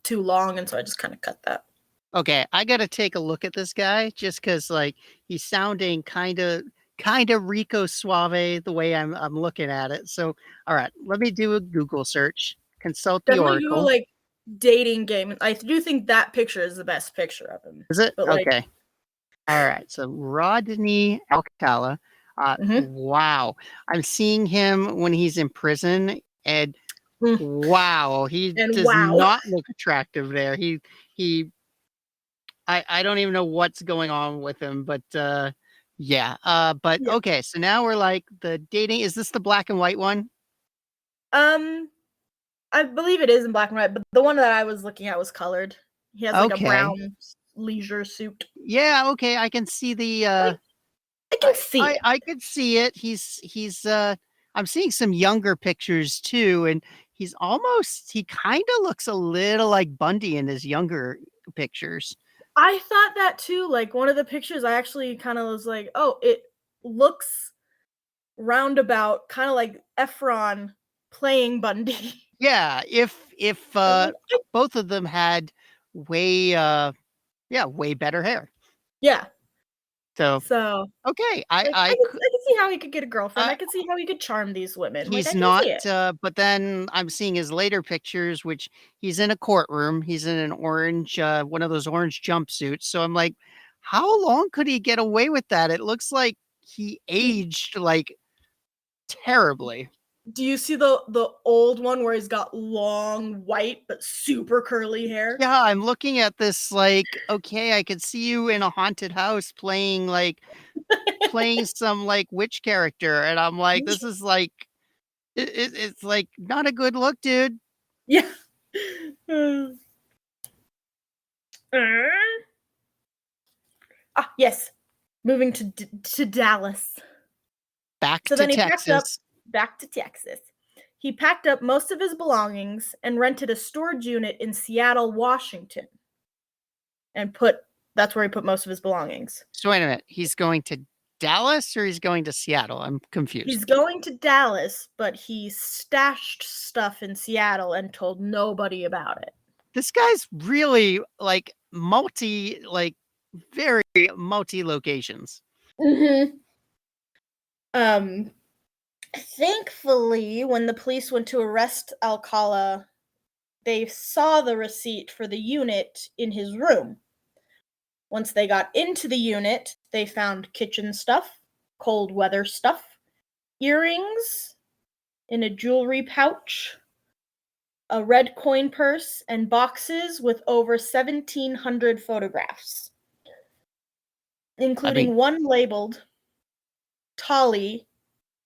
too long, and so I just kind of cut that. Okay, I gotta take a look at this guy just because, like, he's sounding kind of Rico Suave the way I'm looking at it. So, all right, let me do a Google search. Consult the Definitely do a, Oracle. like, dating game. I do think that picture is the best picture of him. Is it? But, like, okay. All right. So Rodney Alcala. Wow. I'm seeing him when he's in prison, and wow, he and does wow. not look attractive there. He I don't even know what's going on with him, but yeah. But Yeah. okay, so now we're like the dating. Is this the black and white one? I believe it is in black and white, but the one that I was looking at was colored. He has like a brown leisure suit. Yeah, okay, I can see the I can see it. I could see it. He's I'm seeing some younger pictures too, and he kind of looks a little like Bundy in his younger pictures. I thought that too. Like, one of the pictures, I actually kind of was like, oh, it looks roundabout, kind of like Efron playing Bundy. Yeah, if both of them had way way better hair. Yeah. So okay, like, I could see how he could get a girlfriend. I could see how he could charm these women. Like, I he's can not see it. but then I'm seeing his later pictures, which he's in a courtroom. He's in an orange one of those orange jumpsuits. So I'm like, how long could he get away with that? It looks like he aged like terribly. Do you see the old one where he's got long white but super curly hair? Yeah, I'm looking at this like, okay, I could see you in a haunted house playing some like witch character, and I'm like, this is like it's like not a good look, dude. Yeah. Yes. Moving to Dallas. Back So to then he packed up Texas. back to Texas. He packed up most of his belongings and rented a storage unit in Seattle, Washington. And that's where he put most of his belongings. So wait a minute, he's going to Dallas or he's going to Seattle? I'm confused. He's going to Dallas, but he stashed stuff in Seattle and told nobody about it. This guy's really like very multi locations. Thankfully, when the police went to arrest Alcala, they saw the receipt for the unit in his room. Once they got into the unit, they found kitchen stuff, cold weather stuff, earrings in a jewelry pouch, a red coin purse, and boxes with over 1,700 photographs, including one labeled Tolly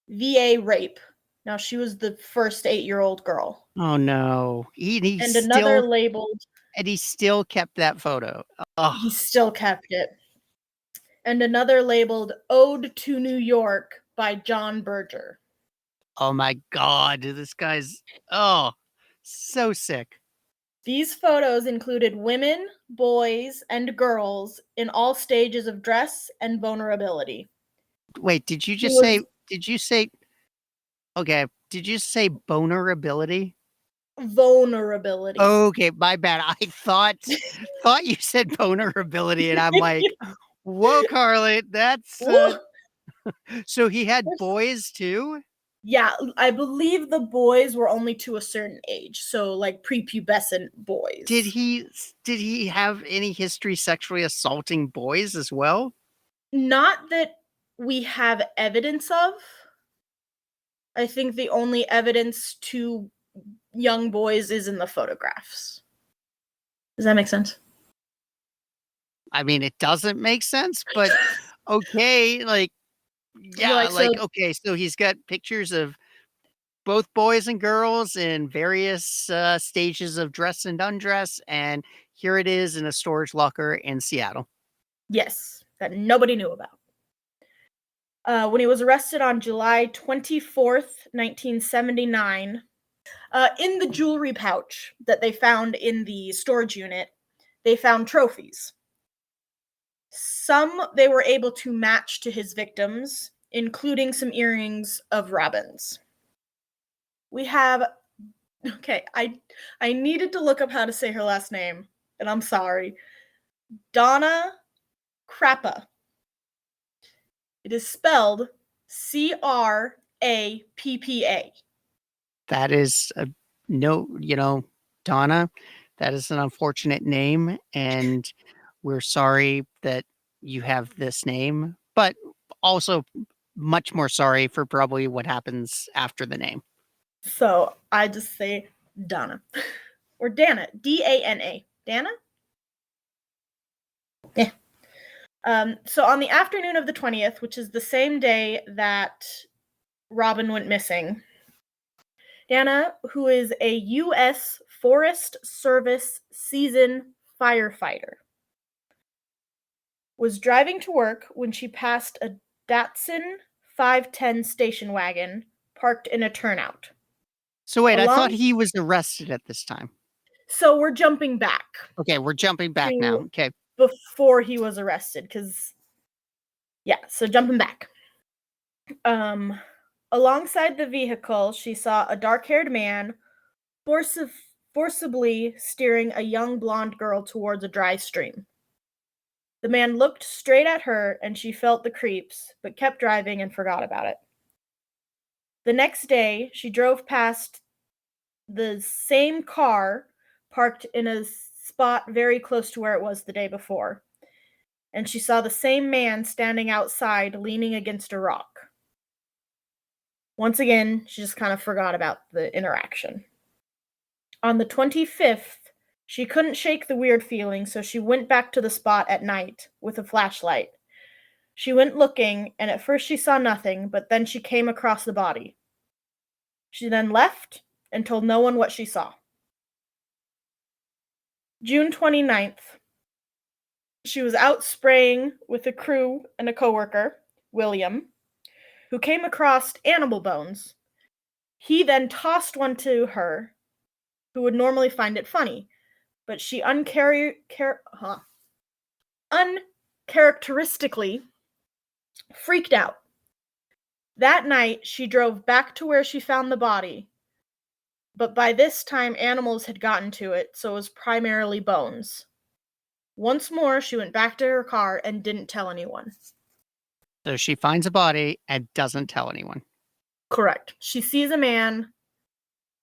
VA Rape. Now, she was the first 8-year-old girl. Oh no. And another labeled. And he still kept that photo. He still kept it. and another labeled Ode to New York by John Berger. Oh my God, this guy's, so sick. These photos included women, boys, and girls in all stages of dress and vulnerability. Wait, did you say, okay, did you say vulnerability? Vulnerability. Okay, my bad. I thought you said vulnerability, and I'm like, whoa, Carly, that's, so he had boys too? Yeah, I believe the boys were only to a certain age, so like prepubescent boys. Did he have any history sexually assaulting boys as well? Not that we have evidence of. I think the only evidence to young boys is in the photographs. Does that make sense? I mean, it doesn't make sense, but okay, like, yeah, Like, so okay, so he's got pictures of both boys and girls in various, stages of dress and undress, and here it is in a storage locker in Seattle. yes, that nobody knew about. When he was arrested on July 24th, 1979, in the jewelry pouch that they found in the storage unit, they found trophies. Some they were able to match to his victims, including some earrings of Robin's. We have, okay, I needed to look up how to say her last name, and I'm sorry. Donna Crappa. It is spelled Crappa. That is a no, Donna, that is an unfortunate name, and we're sorry that you have this name, but also much more sorry for probably what happens after the name. So I just say Donna. Or Dana. Dana. Dana? Yeah. So on the afternoon of the 20th, which is the same day that Robin went missing, Dana, who is a U.S. Forest Service seasoned firefighter, was driving to work when she passed a Datsun 510 station wagon parked in a turnout. So wait, I thought he was arrested at this time. So we're jumping back. Okay, we're jumping back now. Okay. Before he was arrested, so jumping back. Alongside the vehicle, she saw a dark-haired man forcibly steering a young blonde girl towards a dry stream. The man looked straight at her and she felt the creeps, but kept driving and forgot about it. The next day, she drove past the same car parked in a spot very close to where it was the day before, and she saw the same man standing outside leaning against a rock. Once again, she just kind of forgot about the interaction. On the 25th, she couldn't shake the weird feeling, so she went back to the spot at night with a flashlight. She went looking, and at first she saw nothing, but then she came across the body. She then left and told no one what she saw. June 29th, she was out spraying with a crew and a coworker, William, who came across animal bones. He then tossed one to her, who would normally find it funny, but she uncharacteristically freaked out. That night, she drove back to where she found the body, but by this time animals had gotten to it, so it was primarily bones. Once more, she went back to her car and didn't tell anyone. So she finds a body and doesn't tell anyone. Correct. She sees a man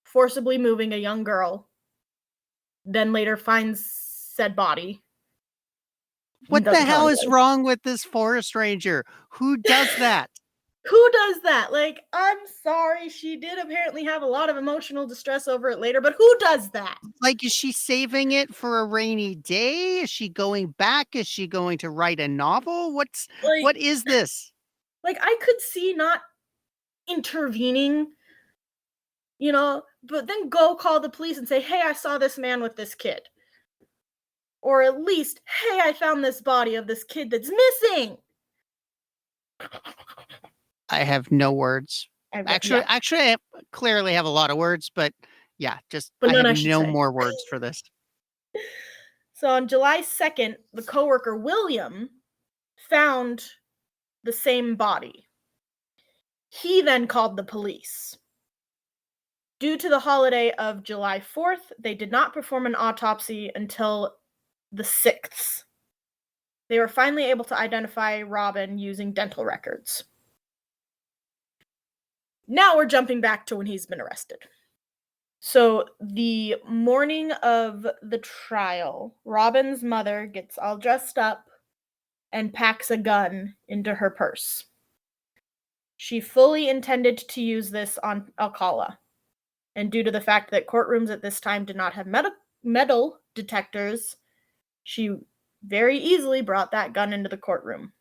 forcibly moving a young girl, then later finds said body. What the hell is wrong with this forest ranger? Who does that? Who does that? Like, I'm sorry, she did apparently have a lot of emotional distress over it later, but who does that? Like, is she saving it for a rainy day? Is she going back? Is she going to write a novel? What is this? Like, I could see not intervening, but then go call the police and say, hey, I saw this man with this kid. Or at least, hey, I found this body of this kid that's missing. I have no words. Actually, Yeah, I clearly have a lot of words, but yeah, but I none have I should no say. more words for this. So on July 2nd, the coworker William found the same body. He then called the police. Due to the holiday of July 4th, they did not perform an autopsy until the 6th. They were finally able to identify Robin using dental records. Now we're jumping back to when he's been arrested. So the morning of the trial, Robin's mother gets all dressed up and packs a gun into her purse. She fully intended to use this on Alcala. And due to the fact that courtrooms at this time did not have metal detectors, she very easily brought that gun into the courtroom.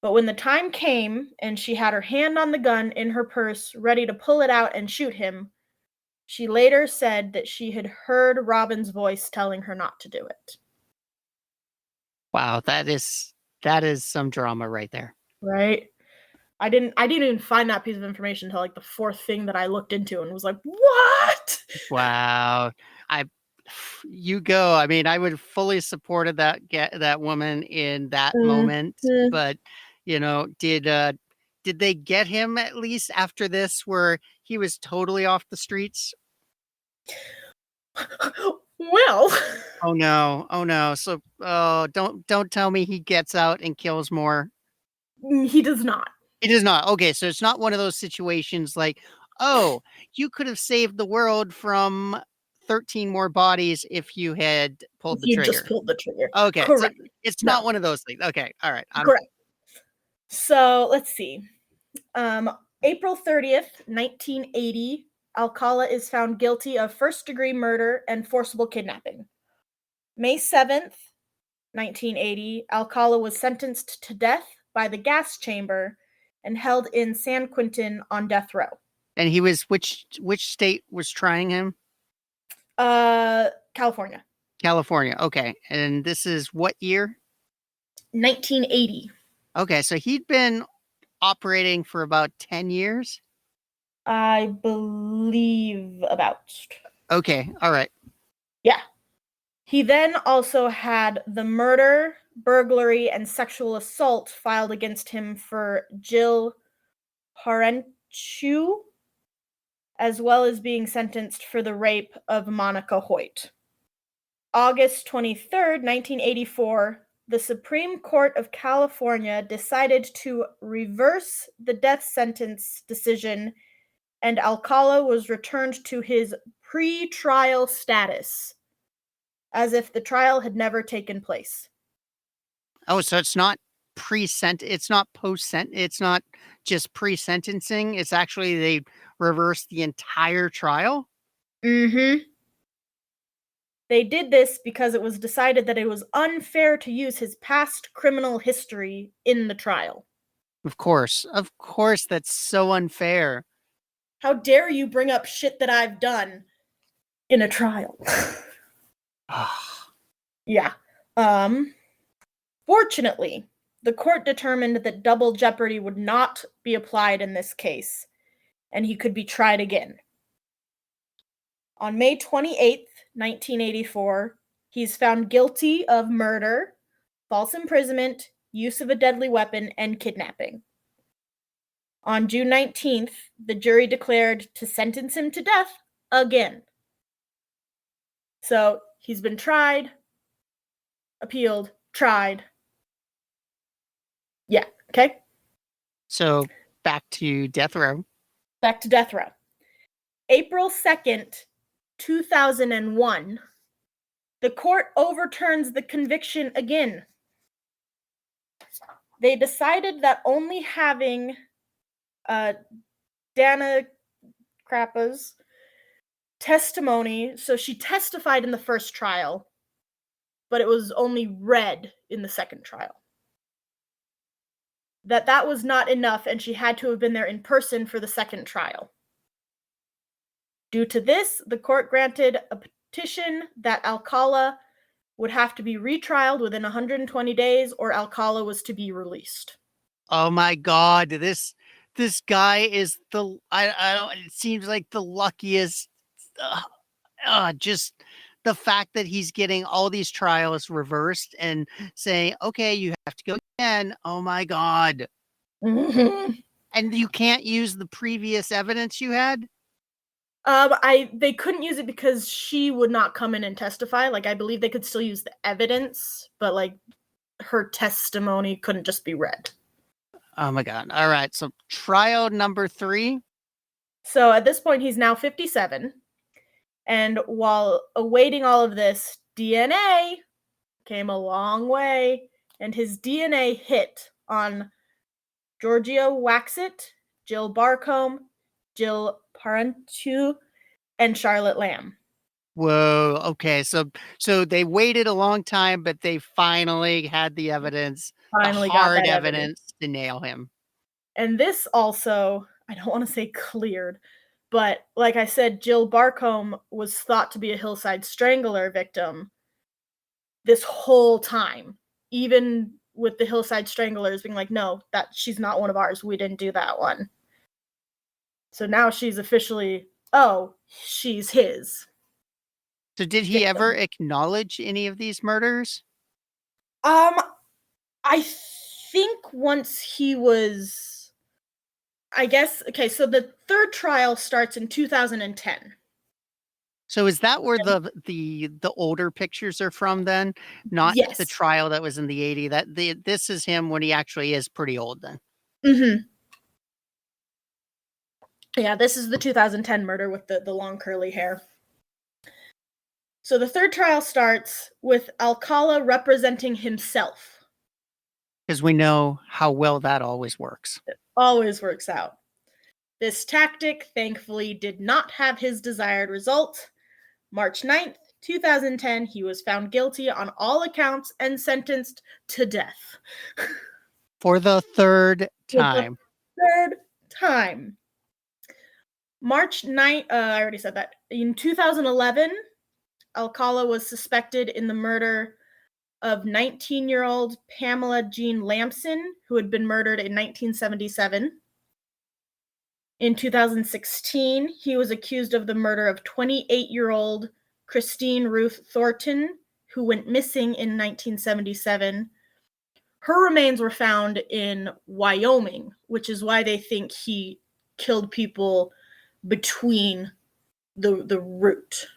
But when the time came and she had her hand on the gun in her purse, ready to pull it out and shoot him, she later said that she had heard Robin's voice telling her not to do it. Wow, that is some drama right there. Right? I didn't even find that piece of information until like the fourth thing that I looked into and was like, "What?" Wow. I you go. I mean, I would fully supported that woman in that moment, Mhm. but did they get him at least after this where he was totally off the streets? Well, Oh no. Oh no. So don't tell me he gets out and kills more. he does not. He does not. Okay, so it's not one of those situations like, "Oh, you could have saved the world from 13 more bodies if you had pulled If the you just trigger." pulled the trigger. Okay, so Correct. it's not No, one of those things. Okay, alright, correct. So let's see. April 30th, 1980, Alcala is found guilty of first-degree murder and forcible kidnapping. May 7th, 1980, Alcala was sentenced to death by the gas chamber and held in San Quentin on death row. and he was which state was trying him? California. California, okay, and this is what year? 1980. Okay, so he'd been operating for about 10 years? I believe about. Okay, alright. Yeah. He then also had the murder, burglary, and sexual assault filed against him for Jill Parenchu, as well as being sentenced for the rape of Monica Hoyt. August 23rd, 1984, the Supreme Court of California decided to reverse the death sentence decision, and Alcala was returned to his pre-trial status, as if the trial had never taken place. Oh, so it's not it's not it's not just pre-sentencing, it's actually they reversed the entire trial? Mm-hmm. They did this because it was decided that it was unfair to use his past criminal history in the trial. Of course, that's so unfair. How dare you bring up shit that I've done in a trial? Yeah. Fortunately, the court determined that double jeopardy would not be applied in this case, and he could be tried again. On May 28th, 1984, he's found guilty of murder, false imprisonment, use of a deadly weapon, and kidnapping. On June 19th, the jury declared to sentence him to death again. So he's been tried, appealed, tried. Yeah, okay? So, back to death row. Back to death row. April 2nd, 2001, the court overturns the conviction again. They decided that only having Dana Crappa's testimony, so she testified in the first trial, but it was only read in the second trial. That was not enough, and she had to have been there in person for the second trial. Due to this, the court granted a petition that Alcala would have to be retrialed within 120 days or Alcala was to be released. Oh my god, this guy is I don't it seems like the luckiest uh, just the fact that he's getting all these trials reversed and saying, "Okay, you have to go again." Oh my god. Mhm. And you can't use the previous evidence you had? They couldn't use it because she would not come in and testify. Like, I believe they could still use the evidence, but like her testimony couldn't just be read. Oh my god. All right. So trial number 3. So at this point, he's now 57. And while awaiting all of this, DNA came a long way, and his DNA hit on Georgia Waxit, Jill Barcombe, Jill Parenteau, and Charlotte Lamb. Whoa. Okay. So they waited a long time, but they finally had the evidence, the Finally got hard that evidence. evidence to nail him. And this also, I don't want to say cleared, but like I said, Jill Barcombe was thought to be a Hillside Strangler victim this whole time, even with the Hillside Stranglers being like, no, that she's not one of ours. We didn't do that one. So now she's officially, oh, she's his So did he ever victim. acknowledge any of these murders? Um, I think once he was, I guess, okay, so the third trial starts in 2010. So is that where the older pictures are from then? Not the Yes. trial that was in the 80s. This is him when he actually is pretty old then. Mm-hmm. Yeah, this is the 2010 murder with the long curly hair. So the third trial starts with Alcala representing himself. Because we know how well that always works. It always works out. This tactic, thankfully, did not have his desired result. March 9th, 2010, he was found guilty on all accounts and sentenced to death. For the third For the time. third time. March 9th, I already said that. In 2011, Alcala was suspected in the murder of 19-year-old Pamela Jean Lamson, who had been murdered in 1977. In 2016, he was accused of the murder of 28-year-old Christine Ruth Thornton, who went missing in 1977. Her remains were found in Wyoming, which is why they think he killed people between the route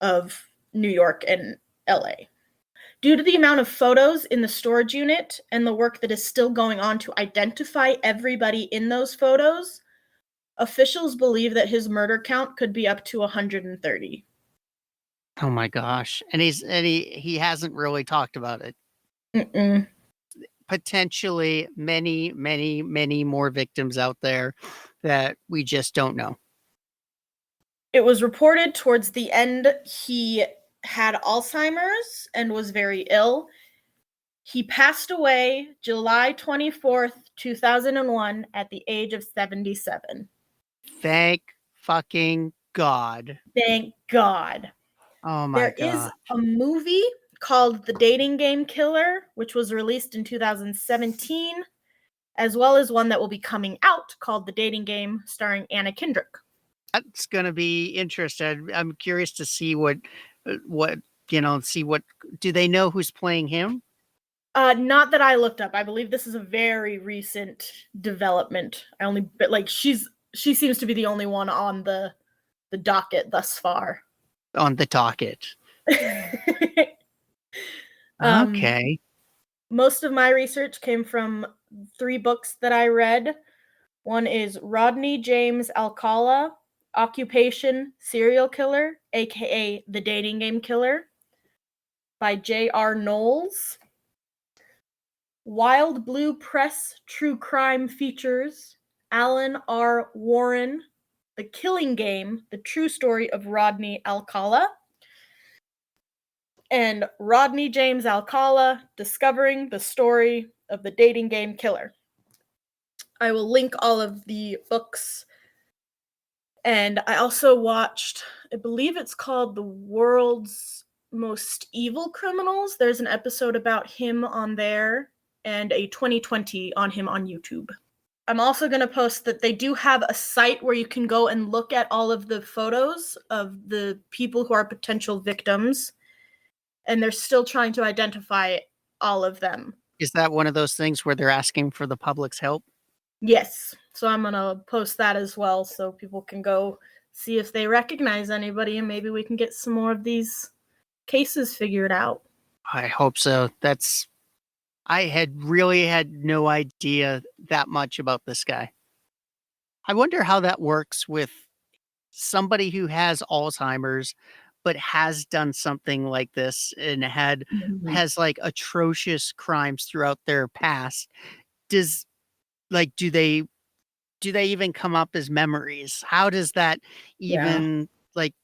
of New York and LA. Due to the amount of photos in the storage unit and the work that is still going on to identify everybody in those photos, officials believe that his murder count could be up to 130. Oh my gosh. And he hasn't really talked about it. Mm-mm. Potentially many, many, many more victims out there that we just don't know. It was reported towards the end he had Alzheimer's and was very ill. He passed away July 24th, 2001 at the age of 77. Thank fucking God. Thank God. Oh my There is God. a movie called The Dating Game Killer, which was released in 2017, as well as one that will be coming out called The Dating Game, starring Anna Kendrick. That's going to be interesting. I'm curious to see what, see what, do they know who's playing him? Not that I looked up. I believe this is a very recent development. She seems to be the only one on the docket thus far. On the docket. Okay. Most of my research came from 3 books that I read. One is Rodney James Alcala, Occupation Serial Killer, aka The Dating Game Killer, by J.R. Knowles. Wild Blue Press True Crime Features, Alan R. Warren, The Killing Game, The True Story of Rodney Alcala, and Rodney James Alcala, Discovering the Story of the Dating Game Killer. I will link all of the books. And I also watched, I believe it's called The World's Most Evil Criminals. There's an episode about him on there. and a 2020 on him on YouTube. I'm also going to post that they do have a site where you can go and look at all of the photos of the people who are potential victims, and they're still trying to identify all of them. Is that one of those things where they're asking for the public's help? Yes. So I'm going to post that as well so people can go see if they recognize anybody, and maybe we can get some more of these cases figured out. I hope so. I had really had no idea that much about this guy. I wonder how that works with somebody who has Alzheimer's, but has done something like this and has like atrocious crimes throughout their past. Does like do they even come up as memories? How does that Yeah. even like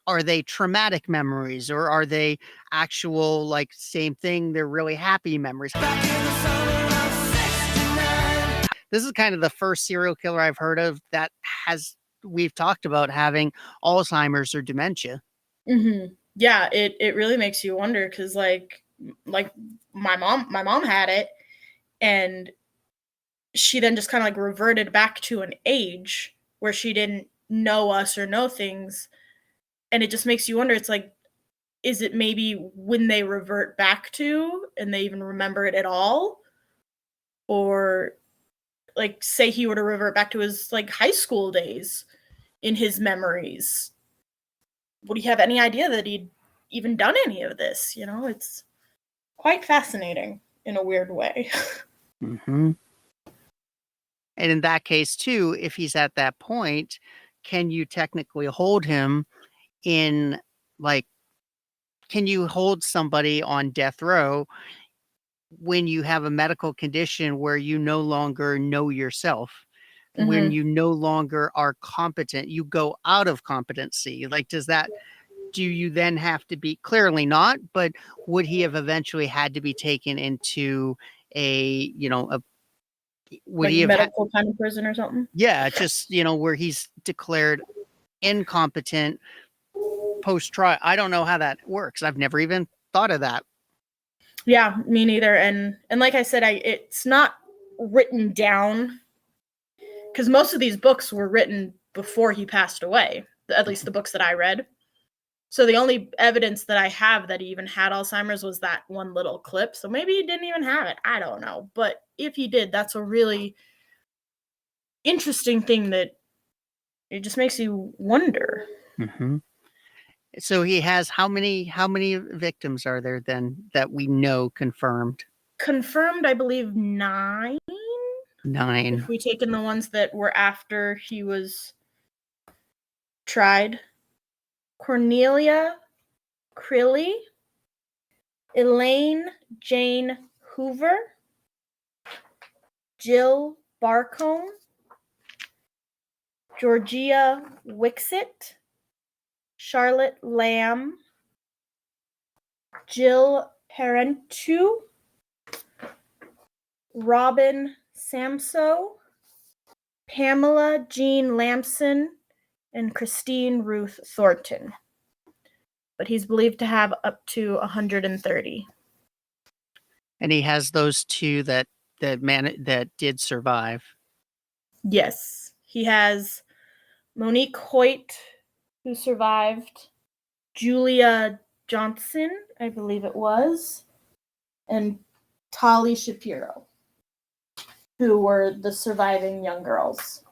are they traumatic memories or are they actual like same thing? They're really happy memories. Back in the summer of 69. This is kind of the first serial killer I've heard of that we've talked about having Alzheimer's or dementia. Yeah, it really makes you wonder because like my mom had it, and she then just kind of like reverted back to an age where she didn't know us or know things, and it just makes you wonder. It's like, is it maybe when they revert back to and they even remember it at all, or like say he were to revert back to his like high school days in his memories, would he have any idea that he'd even done any of this? It's quite fascinating in a weird way. Mm-hmm. And in that case, too, if he's at that point, can you technically hold him in like, can you hold somebody on death row when you have a medical condition where you no longer know yourself? When you no longer are competent, you go out of competency. Like, do you then have to be clearly not, but would he have eventually had to be taken into would Like he have medical kind of prison or something? yeah, just, where he's declared incompetent post-trial. I don't know how that works. I've never even thought of that. Yeah, me neither. And like I said, it's not written down because most of these books were written before he passed away, at least the books that I read. So the only evidence that I have that he even had Alzheimer's was that one little clip. So maybe he didn't even have it. I don't know. But if he did, that's a really interesting thing that it just makes you wonder. Mm-hmm. So he has how many victims are there then that we know confirmed? Confirmed, I believe 9. 9. If we take in the ones that were after he was tried. Cornelia Crilly, Elaine Jane Hoover, Jill Barcombe, Georgia Wixit, Charlotte Lamb, Jill Parentu, Robin Samso, Pamela Jean Lamson, and Christine Ruth Thornton. But he's believed to have up to 130. And he has those 2 that did survive. Yes. He has Monique Hoyt, who survived, Julia Johnson, I believe it was, and Tali Shapiro, who were the surviving young girls.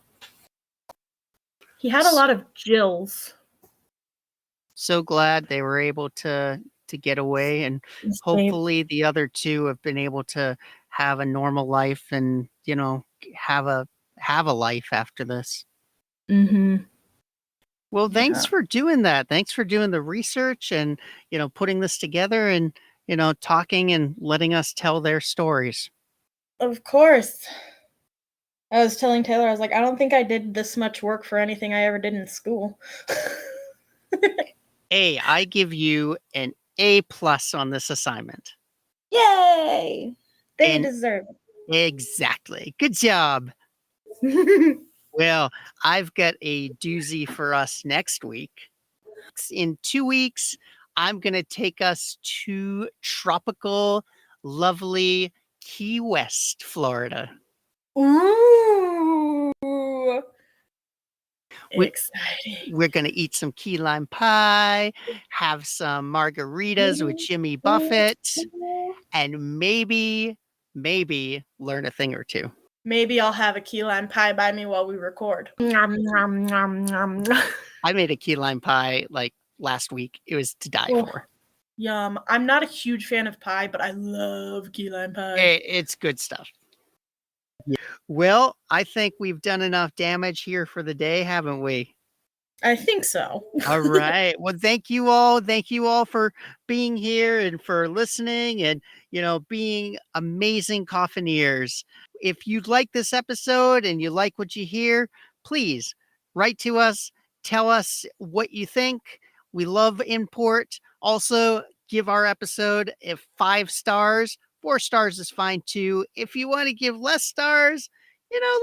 He had a lot of Jills. So glad they were able to get away, and hopefully the other 2 have been able to have a normal life and, have a life after this. Mm-hmm. Well, thanks for doing that. Thanks for doing the research and, putting this together and, talking and letting us tell their stories. Of course. I was telling Taylor, I was like, I don't think I did this much work for anything I ever did in school. Hey, I give you an A+ on this assignment. Yay! They deserve it. Exactly. Good job. Well, I've got a doozy for us next week. In 2 weeks, I'm going to take us to tropical lovely Key West, Florida. Ooh. We- Exciting. We're going to eat some key lime pie, have some margaritas with Jimmy Buffett, and maybe learn a thing or two. Maybe I'll have a key lime pie by me while we record. Nom, nom, nom, nom. I made a key lime pie like last week. It was to die Oh, for. yum. I'm not a huge fan of pie, but I love key lime pie. It's good stuff. Well, I think we've done enough damage here for the day, haven't we? I think so. All right. Well, thank you all. Thank you all for being here and for listening and, being amazing Coffineers. If you like this episode and you like what you hear, please write to us. Tell us what you think. We love import. Also, give our episode 5 stars. 4 stars is fine too. If you want to give less stars,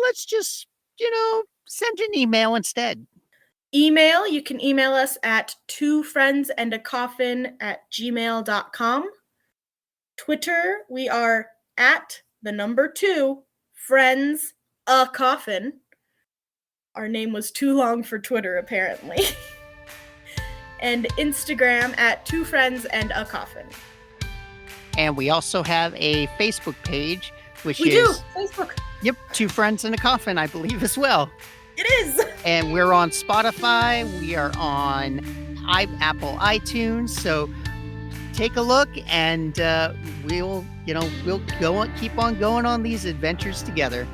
let's just, send an email instead. You can email us at twofriendsandacoffin@gmail.com. Twitter, we are at the number 2 friends a coffin. Our name was too long for Twitter, apparently. And Instagram at 2friendsandacoffin. And we also have a Facebook page, which We is do Facebook. Yep, 2 Friends in a Coffin, I believe, as well. It is. And we're on Spotify. We are on Apple iTunes. So take a look, and we'll go on, keep on going on these adventures together.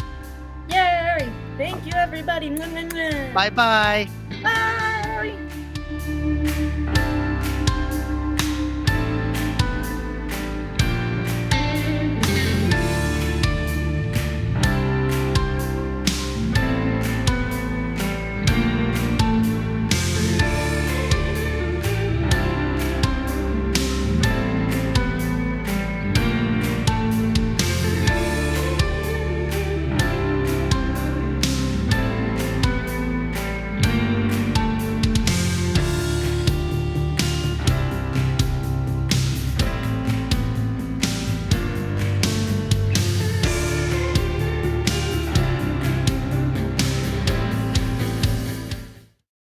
Yay! Thank you, everybody. Bye-bye. Bye.